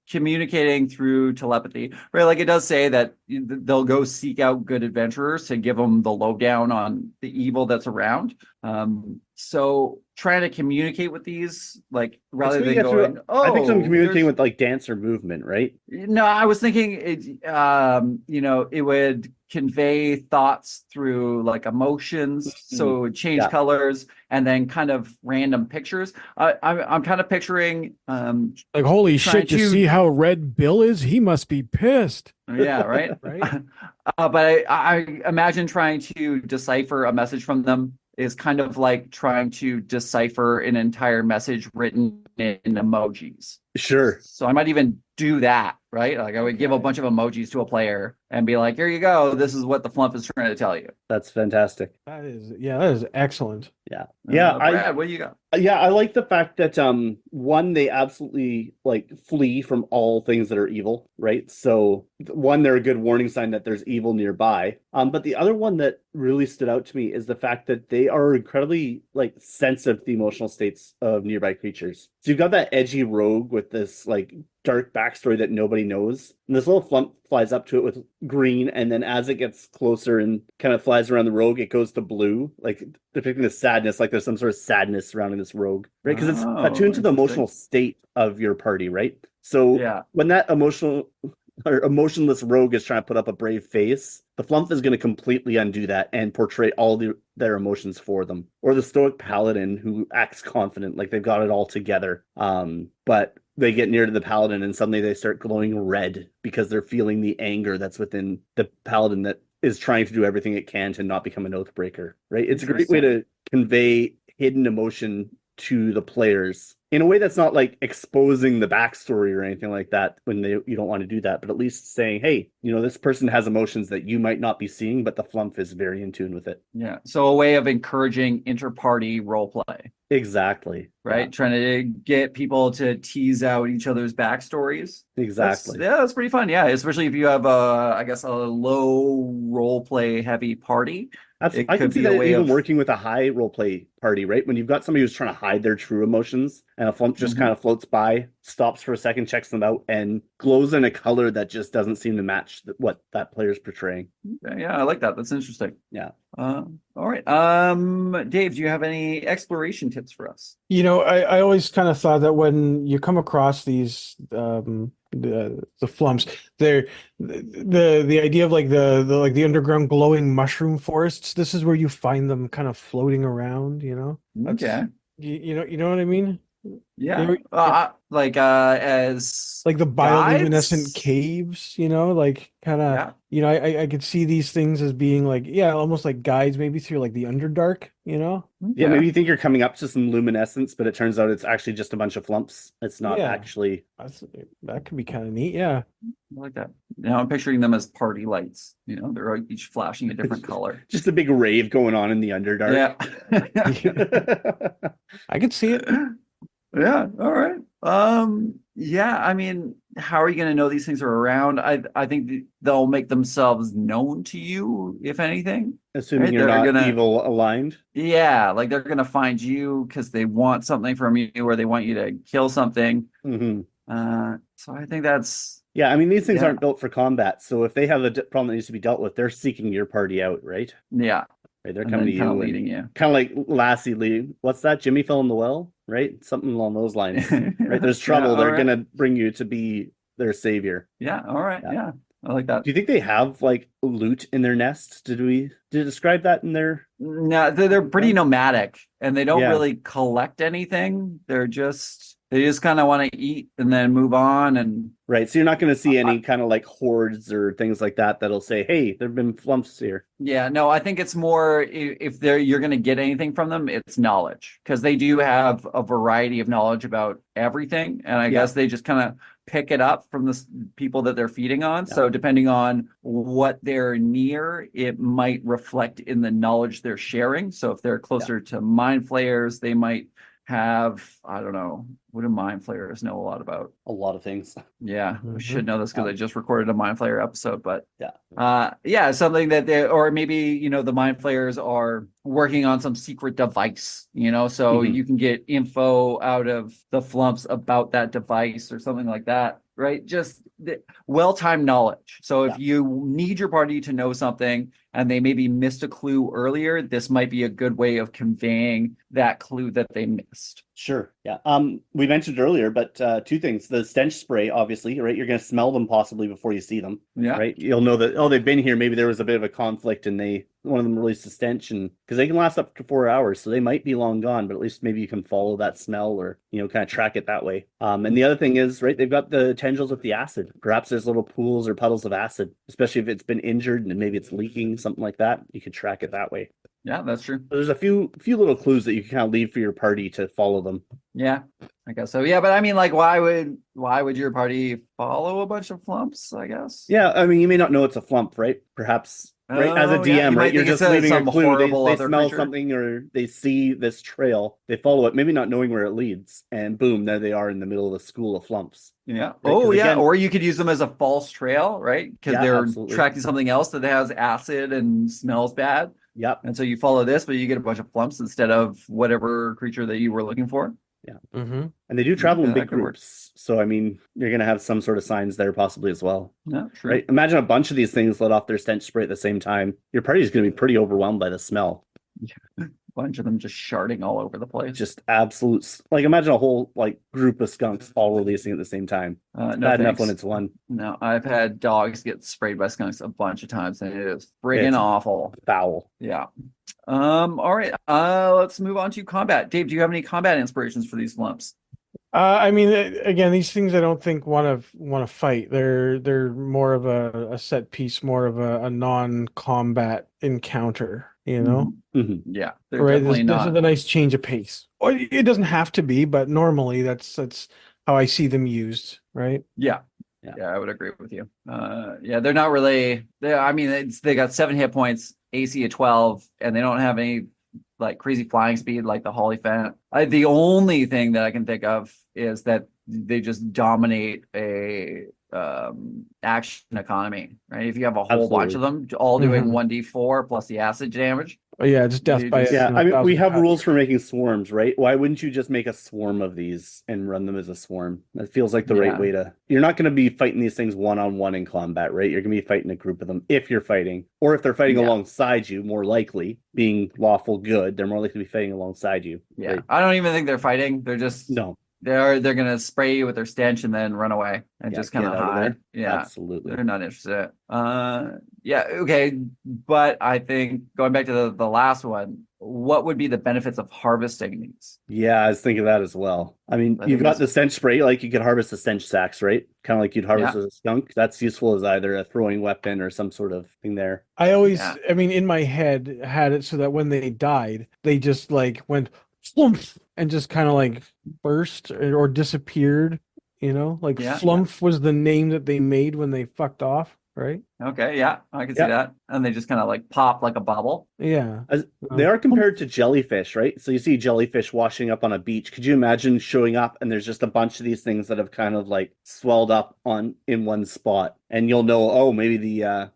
communicating through telepathy, right? Like it does say that they'll go seek out good adventurers to give them the lowdown on the evil that's around. So trying to communicate with these, like rather than going, I think some communicating there's- with like dance or movement, right? No, I was thinking it would convey thoughts through like emotions, so it would change colors and then kind of random pictures. I'm kind of picturing like holy trying shit, you to- see how red Bill is? He must be pissed. yeah, right. Right. But I imagine trying to decipher a message from them is kind of like trying to decipher an entire message written in emojis. Sure. So I might even do that, right? Like I would give a bunch of emojis to a player and be like, here you go. This is what the Flumph is trying to tell you. That's fantastic. That is excellent. Yeah. Brad, what do you got? Yeah, I like the fact that one, they absolutely like flee from all things that are evil, right? So one, they're a good warning sign that there's evil nearby. But the other one that really stood out to me is the fact that they are incredibly like sensitive to the emotional states of nearby creatures. So you've got that edgy rogue with this like dark backstory that nobody knows. And this little Flumph flies up to it with green, and then as it gets closer and kind of flies around the rogue, it goes to blue, like depicting the sadness, like there's some sort of sadness surrounding this rogue, right? Because it's attuned to the emotional state of your party, right? So when that emotionless rogue is trying to put up a brave face, the Flumph is going to completely undo that and portray all their emotions for them. Or the stoic paladin who acts confident, like they've got it all together. But they get near to the paladin and suddenly they start glowing red because they're feeling the anger that's within the paladin that is trying to do everything it can to not become an oathbreaker, right? It's a great way to convey hidden emotion to the players in a way that's not like exposing the backstory or anything like that when you don't want to do that, but at least saying, hey, this person has emotions that you might not be seeing, but the Flumph is very in tune with it. Yeah. So a way of encouraging inter-party role play. Exactly. Right. Yeah. Trying to get people to tease out each other's backstories. Exactly. That's pretty fun. Yeah. Especially if you have I guess a low role play heavy party. I can see that even working with a high role play party, right? When you've got somebody who's trying to hide their true emotions and a Flumph just kind of floats by, stops for a second, checks them out, and glows in a color that just doesn't seem to match what that player's portraying. Yeah, I like that. That's interesting. Yeah. All right. Dave, do you have any exploration tips for us? I always kind of thought that when you come across these the Flumphs, they're the idea of like the underground glowing mushroom forests. This is where you find them kind of floating around. Okay. You know what I mean? Yeah. As like the bioluminescent guides? caves, like kind of, I could see these things as being like, almost like guides maybe through like the Underdark, Yeah, maybe you think you're coming up to some luminescence, but it turns out it's actually just a bunch of Flumphs. It's not actually. That could be kind of neat. Yeah. I like that. Now I'm picturing them as party lights. They're each flashing a different color. Just a big rave going on in the Underdark. I could see it. Yeah. All right. I mean, how are you going to know these things are around? I think they'll make themselves known to you, if anything. Assuming Right, you're they're not gonna- evil aligned. Yeah, like they're going to find you because they want something from you, or they want you to kill something. Hmm. So I think that's Yeah, I mean, these things Yeah. aren't built for combat. So if they have a problem that needs to be dealt with, they're seeking your party out, right? yeah, Right, they're and coming then to kind you of and leading you. kind of like Lassie Lee. What's that? Jimmy fell in the well, right? Something along those lines. Right? There's trouble. Yeah, They're all right. gonna bring you to be their savior. Yeah, all right. Yeah. Yeah, I like that. Do you think they have like loot in their nest? Did it describe that in their? No, they're pretty nomadic, and they don't Yeah. really collect anything. They just kind of want to eat and then move on. And Right. So you're not going to see any kind of like hordes or things like that that'll say, "Hey, there've been flumphs here." yeah, no, I think it's more if you're going to get anything from them, it's knowledge, because they do have a variety of knowledge about everything, and I guess they just kind of pick it up from the people that they're feeding on. Yeah. So depending on what they're near, it might reflect in the knowledge they're sharing. So if they're closer to mind flayers, they might have, I don't know, what do mind flayers know a lot about? A lot of things. Yeah, we Mhm. should know this because I Um, just recorded a mind flayer episode, but Yeah. yeah, something that they, or maybe, the mind flayers are working on some secret device, so Mhm. you can get info out of the flumps about that device or something like that, right? Just well-timed knowledge. So if you need your party to know something and they maybe missed a clue earlier, this might be a good way of conveying that clue that they missed. Sure. Yeah. We mentioned earlier, but two things. The stench spray, obviously, right? You're going to smell them possibly before you see them. Yeah. Right. You'll know that, oh, they've been here. Maybe there was a bit of a conflict and one of them released a stench, and because they can last up to 4 hours. So they might be long gone, but at least maybe you can follow that smell or, kind of track it that way. And the other thing is, right, they've got the tendrils with the acid. Perhaps there's little pools or puddles of acid, especially if it's been injured and maybe it's leaking, something like that. You could track it that way. Yeah, that's true. So there's a few little clues that you can kind of leave for your party to follow them. Yeah, I guess so. Yeah, but I mean, like, why would your party follow a bunch of flumps, I guess? Yeah, I mean, you may not know it's a flump, right? Perhaps, right? As a Oh, yeah, DM, you right? might You're think just it's leaving a some clue. horrible They other smell creature. something or they see this trail. They follow it, maybe not knowing where it leads, and boom, there they are in the middle of a school of flumps. Yeah. Right, Oh, 'cause yeah. again- Or you could use them as a false trail, right? Because Yeah, they're absolutely. tracking something else that has acid and smells bad. Yep. And so you follow this, but you get a bunch of flumps instead of whatever creature that you were looking for. Mm-hmm. And they do travel in Yeah, that big could work. groups. So, I mean, you're going to have some sort of signs there possibly as well. Yeah, true. Right? Imagine a bunch of these things let off their stench spray at the same time. Your party is going to be pretty overwhelmed by the smell. Bunch of them just sharding all over the place. Just absolute, like imagine a whole like group of skunks all releasing at the same time. no, Bad enough thanks. when it's one. No, I've had dogs get sprayed by skunks a bunch of times, and it is friggin' It's awful. Foul. Yeah. All right. Let's move on to combat. Dave, do you have any combat inspirations for these flumps? I mean, again, these things I don't think want to fight. They're more of a set piece, more of a non-combat encounter. Mhm. Yeah, they're Right? definitely This is not. a nice change of pace. Or it doesn't have to be, but normally that's how I see them used. Right? Yeah. Yeah. Yeah, I would agree with you. Yeah, they're not really. They got 7 hit points, AC of 12, and they don't have any like crazy flying speed like the Hollyphant. The only thing that I can think of is that they just dominate a action economy, right? If you have a whole bunch of them all doing 1d4 plus the acid damage. Oh, yeah, just death You by just- Yeah, I mean, we 1,000 have cuts. rules for making swarms, right? Why wouldn't you just make a swarm of these and run them as a swarm? That feels like the right Yeah. way to. You're not going to be fighting these things one-on-one in combat, right? You're going to be fighting a group of them if you're fighting, or if they're fighting Yeah. alongside you. More likely, being lawful good, they're more likely to be fighting alongside you. Yeah, right? I don't even think they're fighting. They're just No. they're gonna spray you with their stench and then run away and Yeah, just kind of get out of hide. there. Yeah. Absolutely. They're not interested. Yeah, okay. But I think going back to the last one, what would be the benefits of harvesting these? Yeah, I was thinking of that as well. I mean, I you've think got it's- the stench spray, like you could harvest the stench sacks, right? Kind of like you'd harvest a skunk. That's useful as either a throwing weapon or some sort of thing there. I always, Yeah. I mean, in my head, had it so that when they died, they just like went Flumph and just kind of like burst or disappeared. Like Yeah. Flumph was the name that they made when they fucked off. right? Okay, yeah, I can see Yeah. that. And they just kind of like pop like a bubble. Yeah. They are compared to jellyfish, right? So you see jellyfish washing up on a beach. Could you imagine showing up and there's just a bunch of these things that have kind of like swelled up in one spot, and you'll know, oh, maybe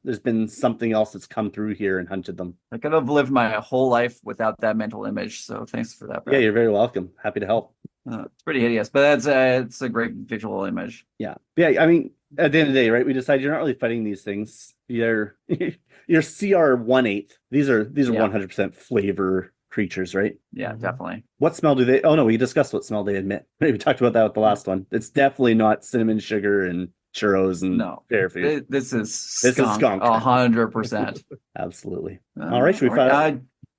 there's been something else that's come through here and hunted them. I could have lived my whole life without that mental image. So thanks for that, Yeah, Brad. you're very welcome. Happy to help. It's pretty hideous, but it's a great visual image. Yeah. I mean, at the end of the day, right? We decide you're not really fighting these things. You're CR 1/8. These are Yeah. 100% flavor creatures, right? Yeah, definitely. What smell do they? Oh no, we discussed what smell they emit. We talked about that with the last one. It's definitely not cinnamon sugar and churros and No, fair food. this is This is skunk. 100%. Absolutely. All right, should we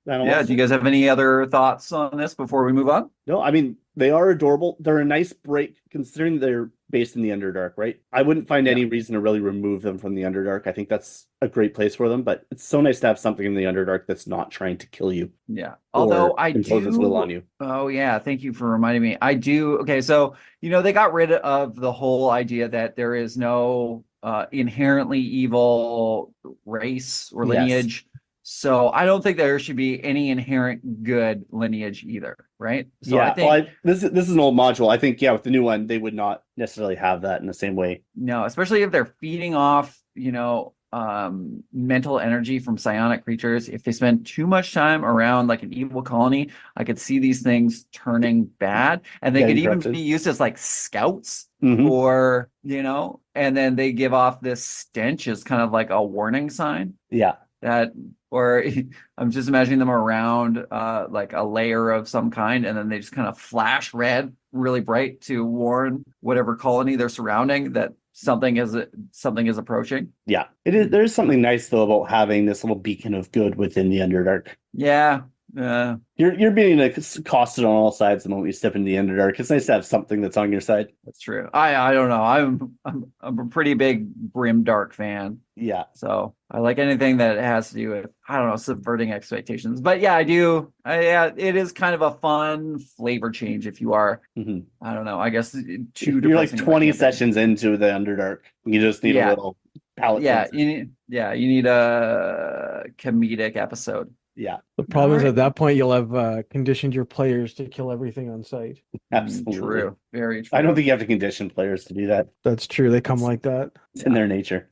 yeah. Do you guys have any other thoughts on this before we move on? No, I mean, they are adorable. They're a nice break considering they're based in the Underdark, right? I wouldn't find any reason to really remove them from the Underdark. I think that's a great place for them, but it's so nice to have something in the Underdark that's not trying to kill you. Yeah. Although I impose its will on do. you. Oh, yeah. Thank you for reminding me. I do. Okay. So, they got rid of the whole idea that there is no inherently evil race or Yes. lineage. So I don't think there should be any inherent good lineage either, right? So Yeah, I think this is an old module. I think, with the new one, they would not necessarily have that in the same way. no, especially if they're feeding off, mental energy from psionic creatures. If they spend too much time around like an evil colony, I could see these things turning bad, and they Getting could even corrupted. be used as like scouts, Mhm. or and then they give off this stench as kind of like a warning sign. Yeah. That, or I'm just imagining them around like a layer of some kind, and then they just kind of flash red really bright to warn whatever colony they're surrounding that something is approaching. Yeah. It is. There's something nice though about having this little beacon of good within the Underdark. Yeah. You're being accosted on all sides the moment you step into the Underdark. It's nice to have something that's on your side. That's true. I don't know. I'm a pretty big Grimdark fan. Yeah. So I like anything that has to do with, I don't know, subverting expectations. But yeah, I do. It is kind of a fun flavor change if you are, Mhm. I don't know, I guess too You're like depressing of a 20 campaign. sessions into the Underdark. You just need Yeah. a little palate. Yeah, cleanser. you need a comedic episode. Yeah. The problem is Alright. at that point you'll have conditioned your players to kill everything on sight. Absolutely. True. Very true. I don't think you have to condition players to do that. That's true. They come like that. It's in their nature.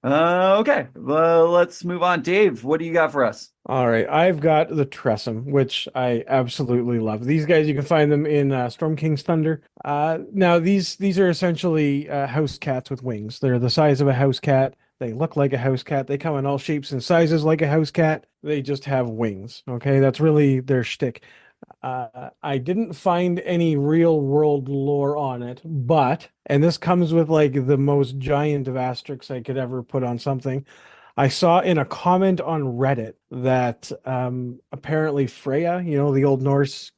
Okay. Well, let's move on. Dave, what do you got for us? All right, I've got the Tressym, which I absolutely love. These guys, you can find them in Storm King's Thunder. Now, these are essentially house cats with wings. They're the size of a house cat. They look like a house cat. They come in all shapes and sizes like a house cat. They just have wings. Okay, that's really their shtick. I didn't find any real world lore on it, but, and this comes with like the most giant of asterisks I could ever put on something. I saw in a comment on Reddit that apparently Freya, the Old Norse,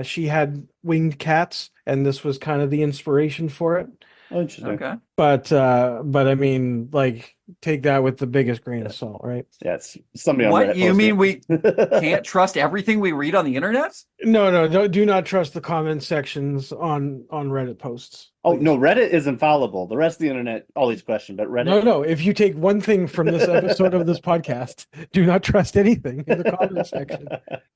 she had winged cats, and this was kind of the inspiration for it. Oh, interesting. Okay. But I mean, like, take that with the biggest grain of salt, right? Yeah, it's somebody on What Reddit you posted mean it. we can't trust everything we read on the internet? No, do not trust the comment sections on Reddit posts. Oh, please. no, Reddit is infallible. The rest of the internet always question, but Reddit. No. If you take one thing from this episode of this podcast, do not trust anything in the comment section.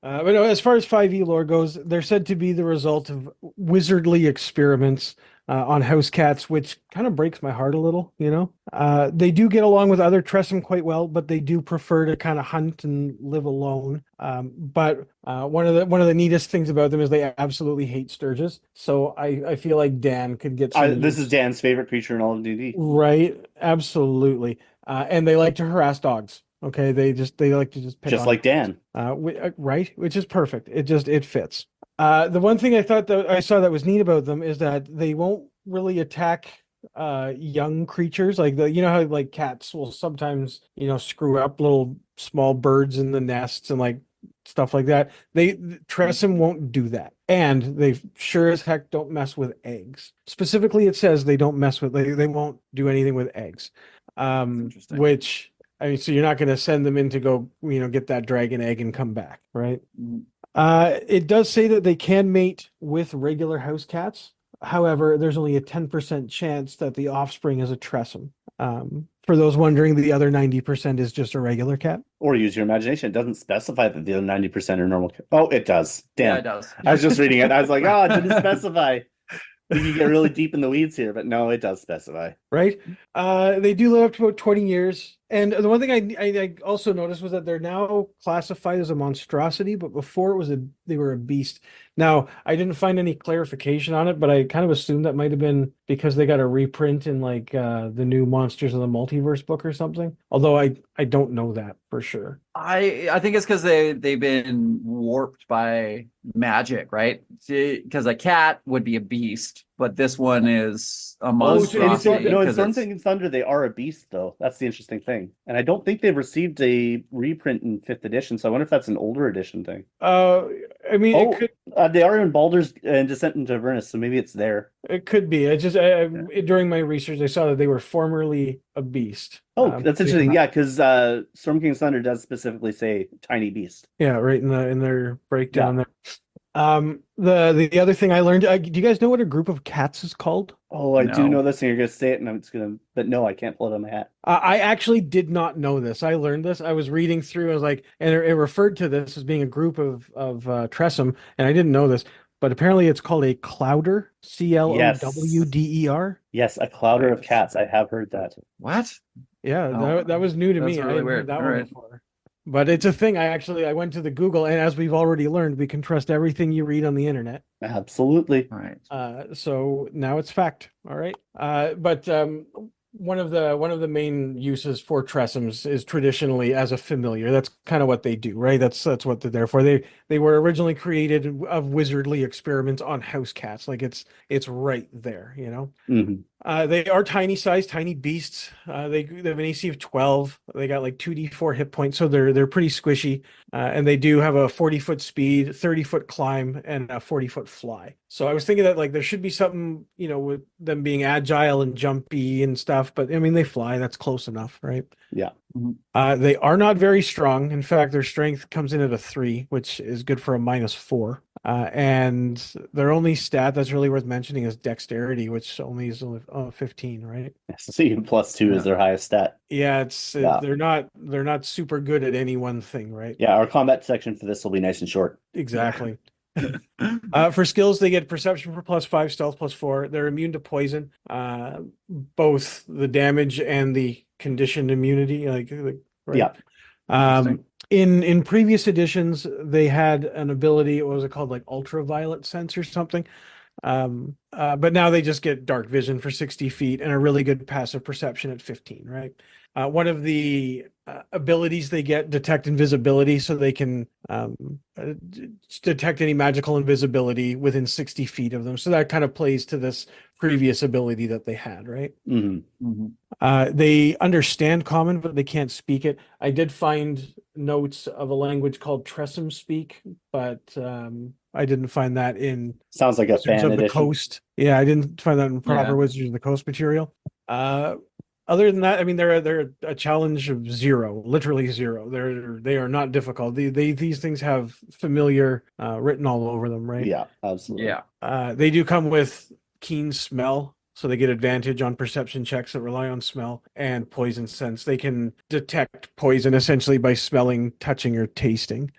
But no, as far as 5e lore goes, they're said to be the result of wizardly experiments on house cats, which kind of breaks my heart a little, They do get along with other Tressym quite well, but they do prefer to kind of hunt and live alone. But one of the neatest things about them is they absolutely hate Sturges. So I feel like Dan could get some This is Dan's favorite creature in all of D&D. Right, absolutely. And they like to harass dogs. Okay, they like to just pick Just on like Dan. right, which is perfect. It fits. The one thing I thought that I saw that was neat about them is that they won't really attack young creatures. Like how like cats will sometimes screw up little small birds in the nests and like stuff like that. Tressym won't do that, and they sure as heck don't mess with eggs. Specifically, it says they won't do anything with eggs. Interesting. Which, I mean, so you're not going to send them in to go get that dragon egg and come back, right? Mhm. It does say that they can mate with regular house cats. However, there's only a 10% chance that the offspring is a Tressym. For those wondering, the other 90% is just a regular cat. Or use your imagination. It doesn't specify that the other 90% are normal. Oh, it does. Yeah, Damn. it does. I was just reading it. I was like, oh, it didn't specify. You can get really deep in the weeds here, but no, it does specify. Right? They do live up to about 20 years. And the one thing I also noticed was that they're now classified as a monstrosity, but before it was they were a beast. Now, I didn't find any clarification on it, but I kind of assumed that might have been because they got a reprint in like the new Monsters of the Multiverse book or something. Although I don't know that for sure. I think it's because they've been warped by magic, right? Because a cat would be a beast, but this one is a monstrosity. No, in 'cause Storm it's- King and Thunder, they are a beast, though. That's the interesting thing. And I don't think they've received a reprint in 5th edition, so I wonder if that's an older edition thing. I mean, Oh, it could they are in Baldur's and Descent into Avernus, so maybe it's there. it could be. During my research, I saw that they were formerly a beast. Oh, that's interesting. Yeah, because Storm King's Thunder does specifically say tiny beast. Yeah, right in their breakdown there. The other thing I learned, do you guys know what a group of cats is called? Oh, I do No. know this, and you're gonna say it, and I'm just gonna. But no, I can't pull it on my hat. I actually did not know this. I learned this. I was reading through. I was like, and it referred to this as being a group of Tressym, and I didn't know this, but apparently it's called a clowder. Clowder. Yes, a clowder of cats. I have heard that. What? Yeah, Oh, that was new to that's me. I really hadn't weird. heard that All one right. before. But it's a thing. I went to the Google, and as we've already learned, we can trust everything you read on the internet. Absolutely. All right. So now it's fact. All right. But one of the main uses for Tressyms is traditionally as a familiar. That's kind of what they do, right? That's what they're there for. They were originally created of wizardly experiments on house cats. Like it's right there, you know. Mhm. They are tiny size, tiny beasts. They have an AC of 12. They got like 2d4 hit points, so they're pretty squishy. And they do have a 40-foot speed, 30-foot climb, and a 40-foot fly. So I was thinking that like there should be something, you know, with them being agile and jumpy and stuff. But I mean, they fly. That's close enough, right? Yeah. They are not very strong. In fact, their strength comes in at a 3, which is good for a -4. And their only stat that's really worth mentioning is dexterity, which only is 15, right? So even +2 is their highest stat. Yeah, Yeah. they're not super good at any one thing, right? Yeah, our combat section for this will be nice and short. Exactly. For skills, they get perception for +5, stealth +4. They're immune to poison, both the damage and the conditioned immunity. Like right? Yeah. In previous editions, they had an ability. What was it called? Like ultraviolet sense or something. But now they just get dark vision for 60 feet and a really good passive perception at 15, right? One of the abilities they get, detect invisibility, so they can detect any magical invisibility within 60 feet of them. So that kind of plays to this previous ability that they had, right? They understand common, but they can't speak it. I did find notes of a language called Tressym speak, but I didn't find that in Sounds like a Wizards fan of the edition. Coast. Yeah, I didn't find that in proper Yeah. Wizards of the Coast material. Other than that, I mean, they're a challenge of 0, literally 0. They are not difficult. These things have familiar written all over them, right? Yeah, absolutely. Yeah. They do come with keen smell, so they get advantage on perception checks that rely on smell, and poison sense. They can detect poison essentially by smelling, touching, or tasting.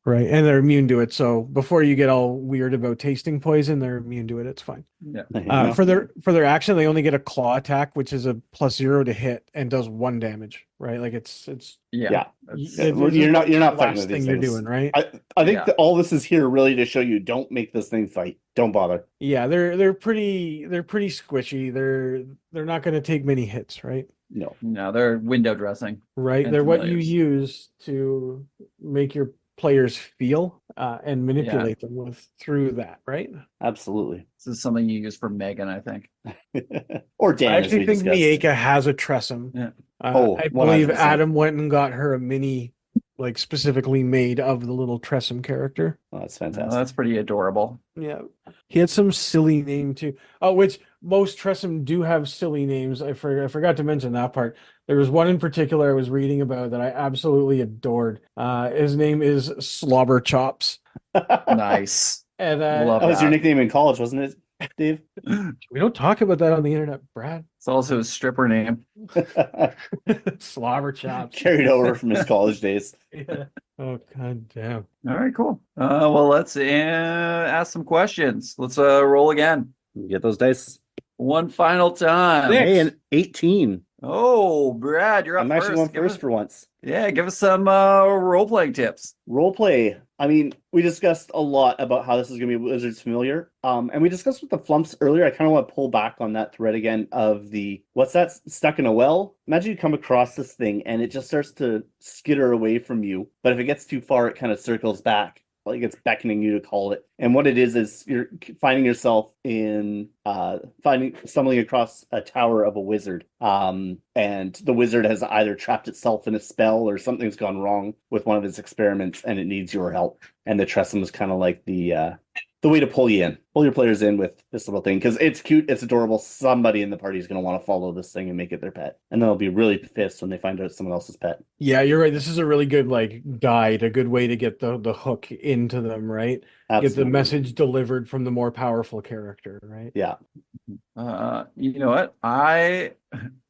Right, and they're immune to it. So before you get all weird about tasting poison, they're immune to it. It's fine. Yeah. Yeah. For their action, they only get a claw attack, which is a +0 to hit and does 1 damage. Right, like it's Yeah. You're not the fighting last with thing these you're things. doing, right? I think Yeah. that all this is here really to show you don't make this thing fight. Don't bother. Yeah, they're pretty squishy. They're not going to take many hits, right? No. No, they're window dressing. Right, And they're what you familiars. use to make your players feel and manipulate them with through that, right? Absolutely. This is something you use for Megan, I think. Or Dan, I as actually we think discussed. Mieka has a Tressym. Yeah. I believe 100%. Adam went and got her a mini, like specifically made of the little Tressym character. Oh, that's No, fantastic. that's pretty adorable. Yeah, he had some silly name too. Oh, which most Tressym do have silly names. I forgot to mention that part. There was one in particular I was reading about that I absolutely adored. His name is Slobber Chops, Nice. and Love That was your that. nickname in college, wasn't it? Dave? We don't talk about that on the internet, Brad. It's also his stripper name. Slobber chops. Carried over from his college days. Yeah. Oh, god damn. All right, cool. Well, let's ask some questions. Let's roll again. Get those dice. One final time. Six. Hey, an 18. Oh, Brad, you're up I'm first. actually going Give first us- for once. Yeah, give us some role-playing tips. Roleplay. I mean, we discussed a lot about how this is going to be Wizards familiar. And we discussed with the Flumphs earlier. I kind of want to pull back on that thread again of the, what's that, stuck in a well? Imagine you come across this thing and it just starts to skitter away from you. But if it gets too far, it kind of circles back. Like it's beckoning you to call it. And what it is you're finding yourself in stumbling across a tower of a wizard. And the wizard has either trapped itself in a spell or something's gone wrong with one of its experiments and it needs your help. And the Tressym is kind of like the way to pull your players in with this little thing, because it's cute, it's adorable. Somebody in the party is going to want to follow this thing and make it their pet, and they'll be really pissed when they find out it's someone else's pet. Yeah, you're right. This is a really good guide, a good way to get the hook into them, right? Get the message delivered from the more powerful character, right? Yeah. You know what? I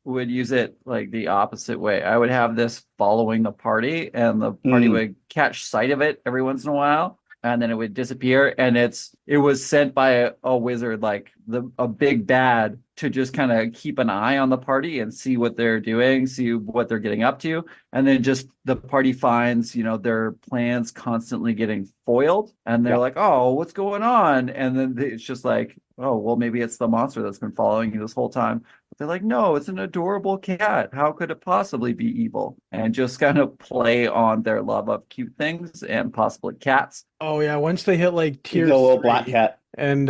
would use it like the opposite way. I would have this following the party, and the party would catch sight of it every once in a while, and then it would disappear. And it was sent by a wizard, like a big bad, to just kind of keep an eye on the party and see what they're doing, see what they're getting up to. And then just the party finds, their plans constantly getting foiled. And they're like, oh, what's going on? And then it's just like, oh, well, maybe it's the monster that's been following you this whole time. But they're like, no, it's an adorable cat. How could it possibly be evil? And just kind of play on their love of cute things and possibly cats. Oh yeah, once they hit like tier The little 3, black cat. and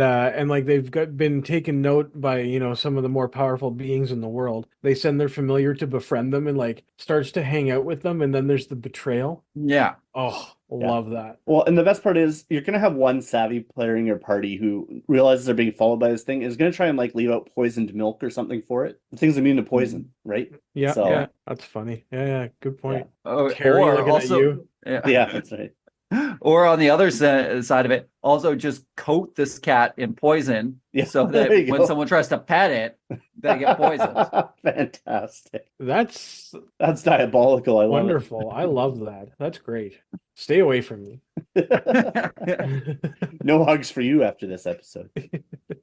like they've been taken note by some of the more powerful beings in the world, they send their familiar to befriend them and like starts to hang out with them, and then there's the betrayal. Yeah. Oh, love that. Well, and the best part is you're going to have one savvy player in your party who realizes they're being followed by this thing, is going to try and like leave out poisoned milk or something for it. The thing's immune to poison, right? Yeah, So- yeah, that's funny. Yeah, good point. Oh, Carrie or looking also, at you. Yeah, that's right. Or on the other side of it, also just coat this cat in poison, Yeah, so there that you when go. someone tries to pet it, they get poisoned. Fantastic. That's That's diabolical. I love wonderful. I love that. That's great. Stay away from me. it. No hugs for you after this episode.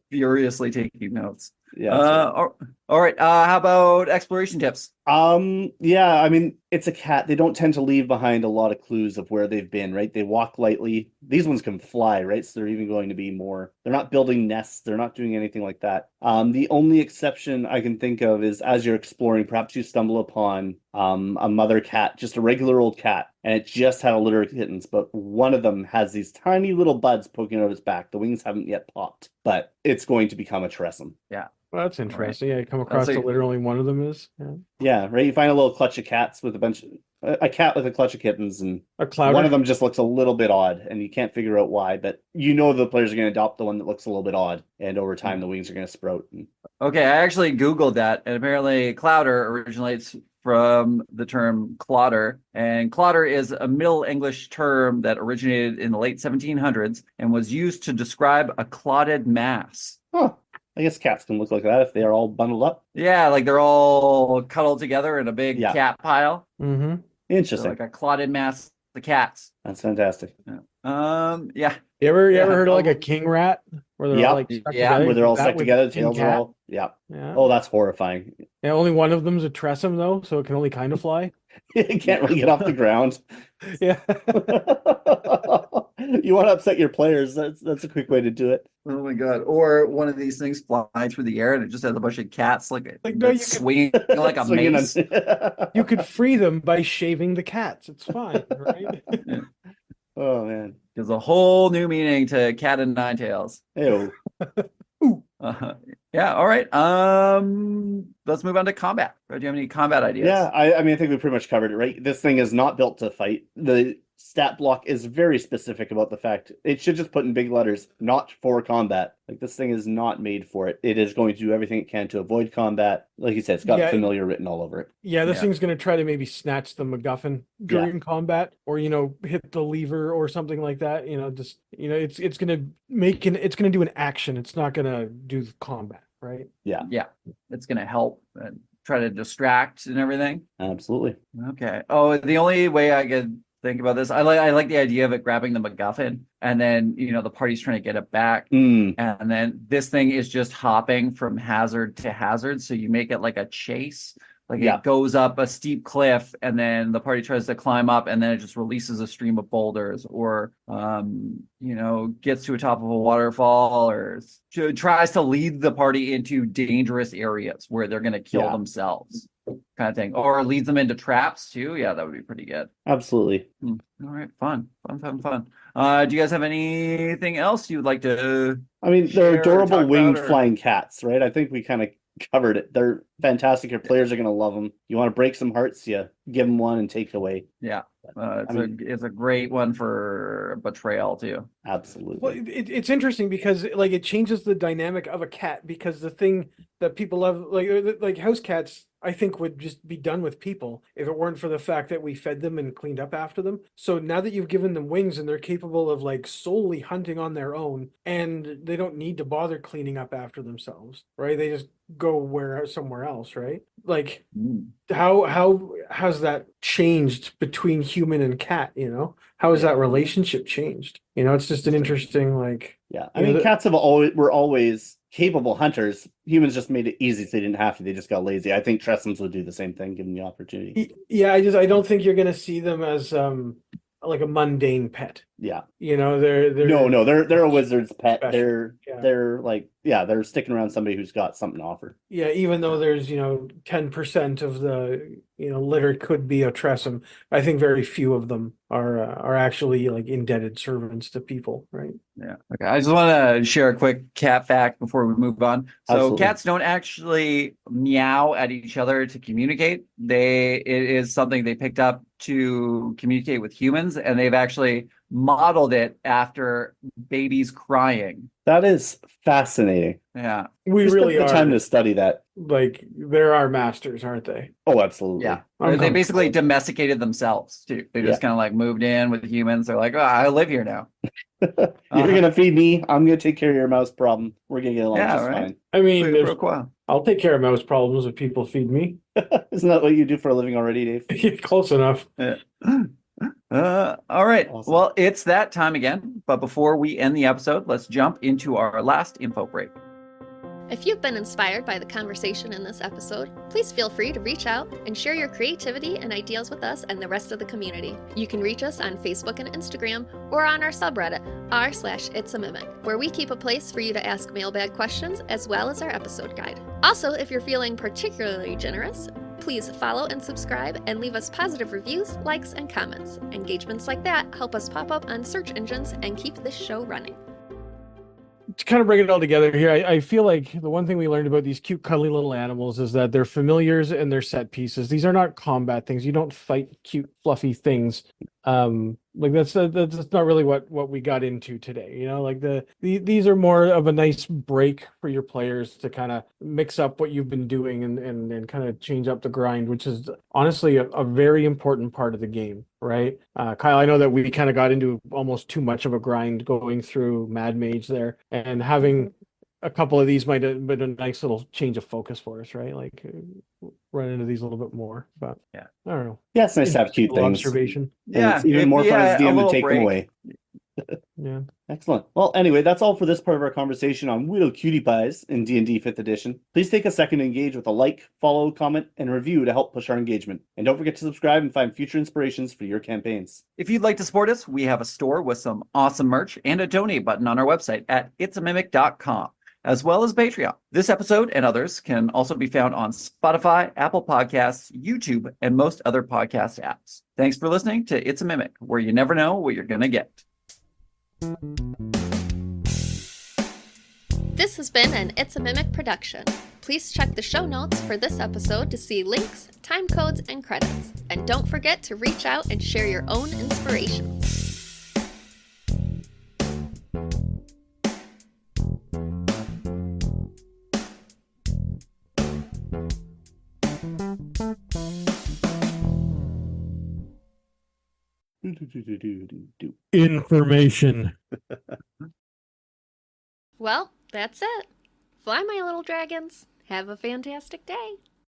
Furiously taking notes. Yeah. that's right. All right. How about exploration tips? Yeah, I mean, it's a cat. They don't tend to leave behind a lot of clues of where they've been, right? They walk lightly. These ones can fly, right? So they're even going to be more, they're not building nests. They're not doing anything like that. The only exception I can think of is as you're exploring, perhaps you stumble upon a mother cat, just a regular old cat, and it just had a litter of kittens, but one of them has these tiny little buds poking out of its back. The wings haven't yet popped, but it's going to become a Tressym. Well, that's interesting. Yeah, I come across like- to literally one of them is Yeah, right. You find a little clutch of cats with a cat with a clutch of kittens, and a cloud. one of them just looks a little bit odd, and you can't figure out why. But the players are going to adopt the one that looks a little bit odd, and over time the wings are going to sprout. Okay, I actually Googled that, and apparently clodder originates from the term clodder, and clodder is a Middle English term that originated in the late 1700s and was used to describe a clotted mass. Huh. I guess cats can look like that if they are all bundled up. Yeah, like they're all cuddled together in a big Yeah. cat pile. Mm-hmm. So Interesting. like a clotted mass, the cats. That's fantastic. Yeah. You ever Yeah. heard of like a king rat where they're Yep. all like stuck Yeah, together? Where they're all That stuck with together, the king tails are cat? all. Yeah. Yeah. Oh, that's horrifying. Yeah, only one of them's a Tressym though, so it can only kind of fly. It can't really get off the ground. Yeah. You want to upset your players. That's a quick way to do it. Oh my god! Or one of these things fly through the air and it just has a bunch of cats Like, no, that's you could- swinging like a Swinging mace. You could free them by shaving the cats. It's fine, right? Oh man. Gives a whole new meaning to cat and nine tails. Ew. Yeah. All right. Let's move on to combat. Do you have any combat ideas? Yeah, I mean, I think we pretty much covered it, right? This thing is not built to fight. stat block is very specific about the fact it should just put in big letters, not for combat. Like, this thing is not made for it. It is going to do everything it can to avoid combat. Like you said, it's got familiar written all over it. Yeah, this thing's going to try to maybe snatch the MacGuffin during combat, or hit the lever or something like that. It's going to it's going to do an action. It's not going to do combat, right? Yeah, it's going to help and try to distract and everything. Absolutely. Okay. Oh, the only way I could think about this, I like the idea of it grabbing the MacGuffin, and then the party's trying to get it back, and then this thing is just hopping from hazard to hazard. So you make it like a chase. Like it goes up a steep cliff, and then the party tries to climb up, and then it just releases a stream of boulders, or gets to the top of a waterfall, or tries to lead the party into dangerous areas where they're going to kill themselves, kind of thing, or leads them into traps too. Yeah, that would be pretty good. Absolutely. All right, fun. Do you guys have anything else you'd like to? I mean, they're adorable winged flying cats, right? I think we kind of covered it. They're fantastic. Your players are going to love them. You want to break some hearts, you give them one and take it away. Yeah. It's a great one for betrayal too. Absolutely. Well, it's interesting because it changes the dynamic of a cat, because the thing that people love, like house cats, I think would just be done with people if it weren't for the fact that we fed them and cleaned up after them. So now that you've given them wings and they're capable of solely hunting on their own, and they don't need to bother cleaning up after themselves, right? They just go somewhere else, right? How has that changed between human and cat? How has that relationship changed? It's just an interesting cats were always capable hunters. Humans just made it easy, so they didn't have to. They just got lazy. I think Tressyms would do the same thing given the opportunity. Yeah, I don't think you're going to see them as like a mundane pet. Yeah. They're a wizard's pet. Special. They're sticking around somebody who's got something to offer. Yeah, even though there's 10% of the litter could be a Tressym, I think very few of them are actually indebted servants to people, right? Yeah. Okay. I just want to share a quick cat fact before we move on. So Absolutely. Cats don't actually meow at each other to communicate. It is something they picked up to communicate with humans, and they've actually modeled it after babies crying. That is fascinating. Yeah. We Just really took the are. time to study that. They're our masters, aren't they? Oh, absolutely. Yeah. They basically domesticated themselves too. They just kind of moved in with humans. They're like, oh, I live here now. You're gonna feed me. I'm gonna take care of your mouse problem. We're gonna get along just fine. I mean, I'll take care of mouse problems if people feed me. Isn't that what you do for a living already, Dave? Close enough. Yeah. All right. Awesome. Well, it's that time again. But before we end the episode, let's jump into our last info break. If you've been inspired by the conversation in this episode, please feel free to reach out and share your creativity and ideas with us and the rest of the community. You can reach us on Facebook and Instagram, or on our subreddit, r/itsAmimic, where we keep a place for you to ask mailbag questions as well as our episode guide. Also, if you're feeling particularly generous, please follow and subscribe and leave us positive reviews, likes, and comments. Engagements like that help us pop up on search engines and keep this show running. To kind of bring it all together here, I feel like the one thing we learned about these cute, cuddly little animals is that they're familiars and they're set pieces. These are not combat things. You don't fight cute, fluffy things. That's not really what we got into today. These are more of a nice break for your players to kind of mix up what you've been doing and kind of change up the grind, which is honestly a very important part of the game, right? Kyle, I know that we kind of got into almost too much of a grind going through Mad Mage there, and having a couple of these might have been a nice little change of focus for us, right? Run into these a little bit more, but yeah, I don't know. Yeah, it's nice to have cute things. Observation. And it's even more fun as DM to take them away. Yeah. Excellent. Well, anyway, that's all for this part of our conversation on Little Cutie Pies in D&D 5th edition. Please take a second to engage with a like, follow, comment, and review to help push our engagement. And don't forget to subscribe and find future inspirations for your campaigns. If you'd like to support us, we have a store with some awesome merch and a donate button on our website at itsamimic.com, as well as Patreon. This episode and others can also be found on Spotify, Apple Podcasts, YouTube, and most other podcast apps. Thanks for listening to It's a Mimic, where you never know what you're going to get. This has been an It's a Mimic production. Please check the show notes for this episode to see links, time codes, and credits. And don't forget to reach out and share your own inspirations. Information. Well, that's it. Fly, my little dragons. Have a fantastic day.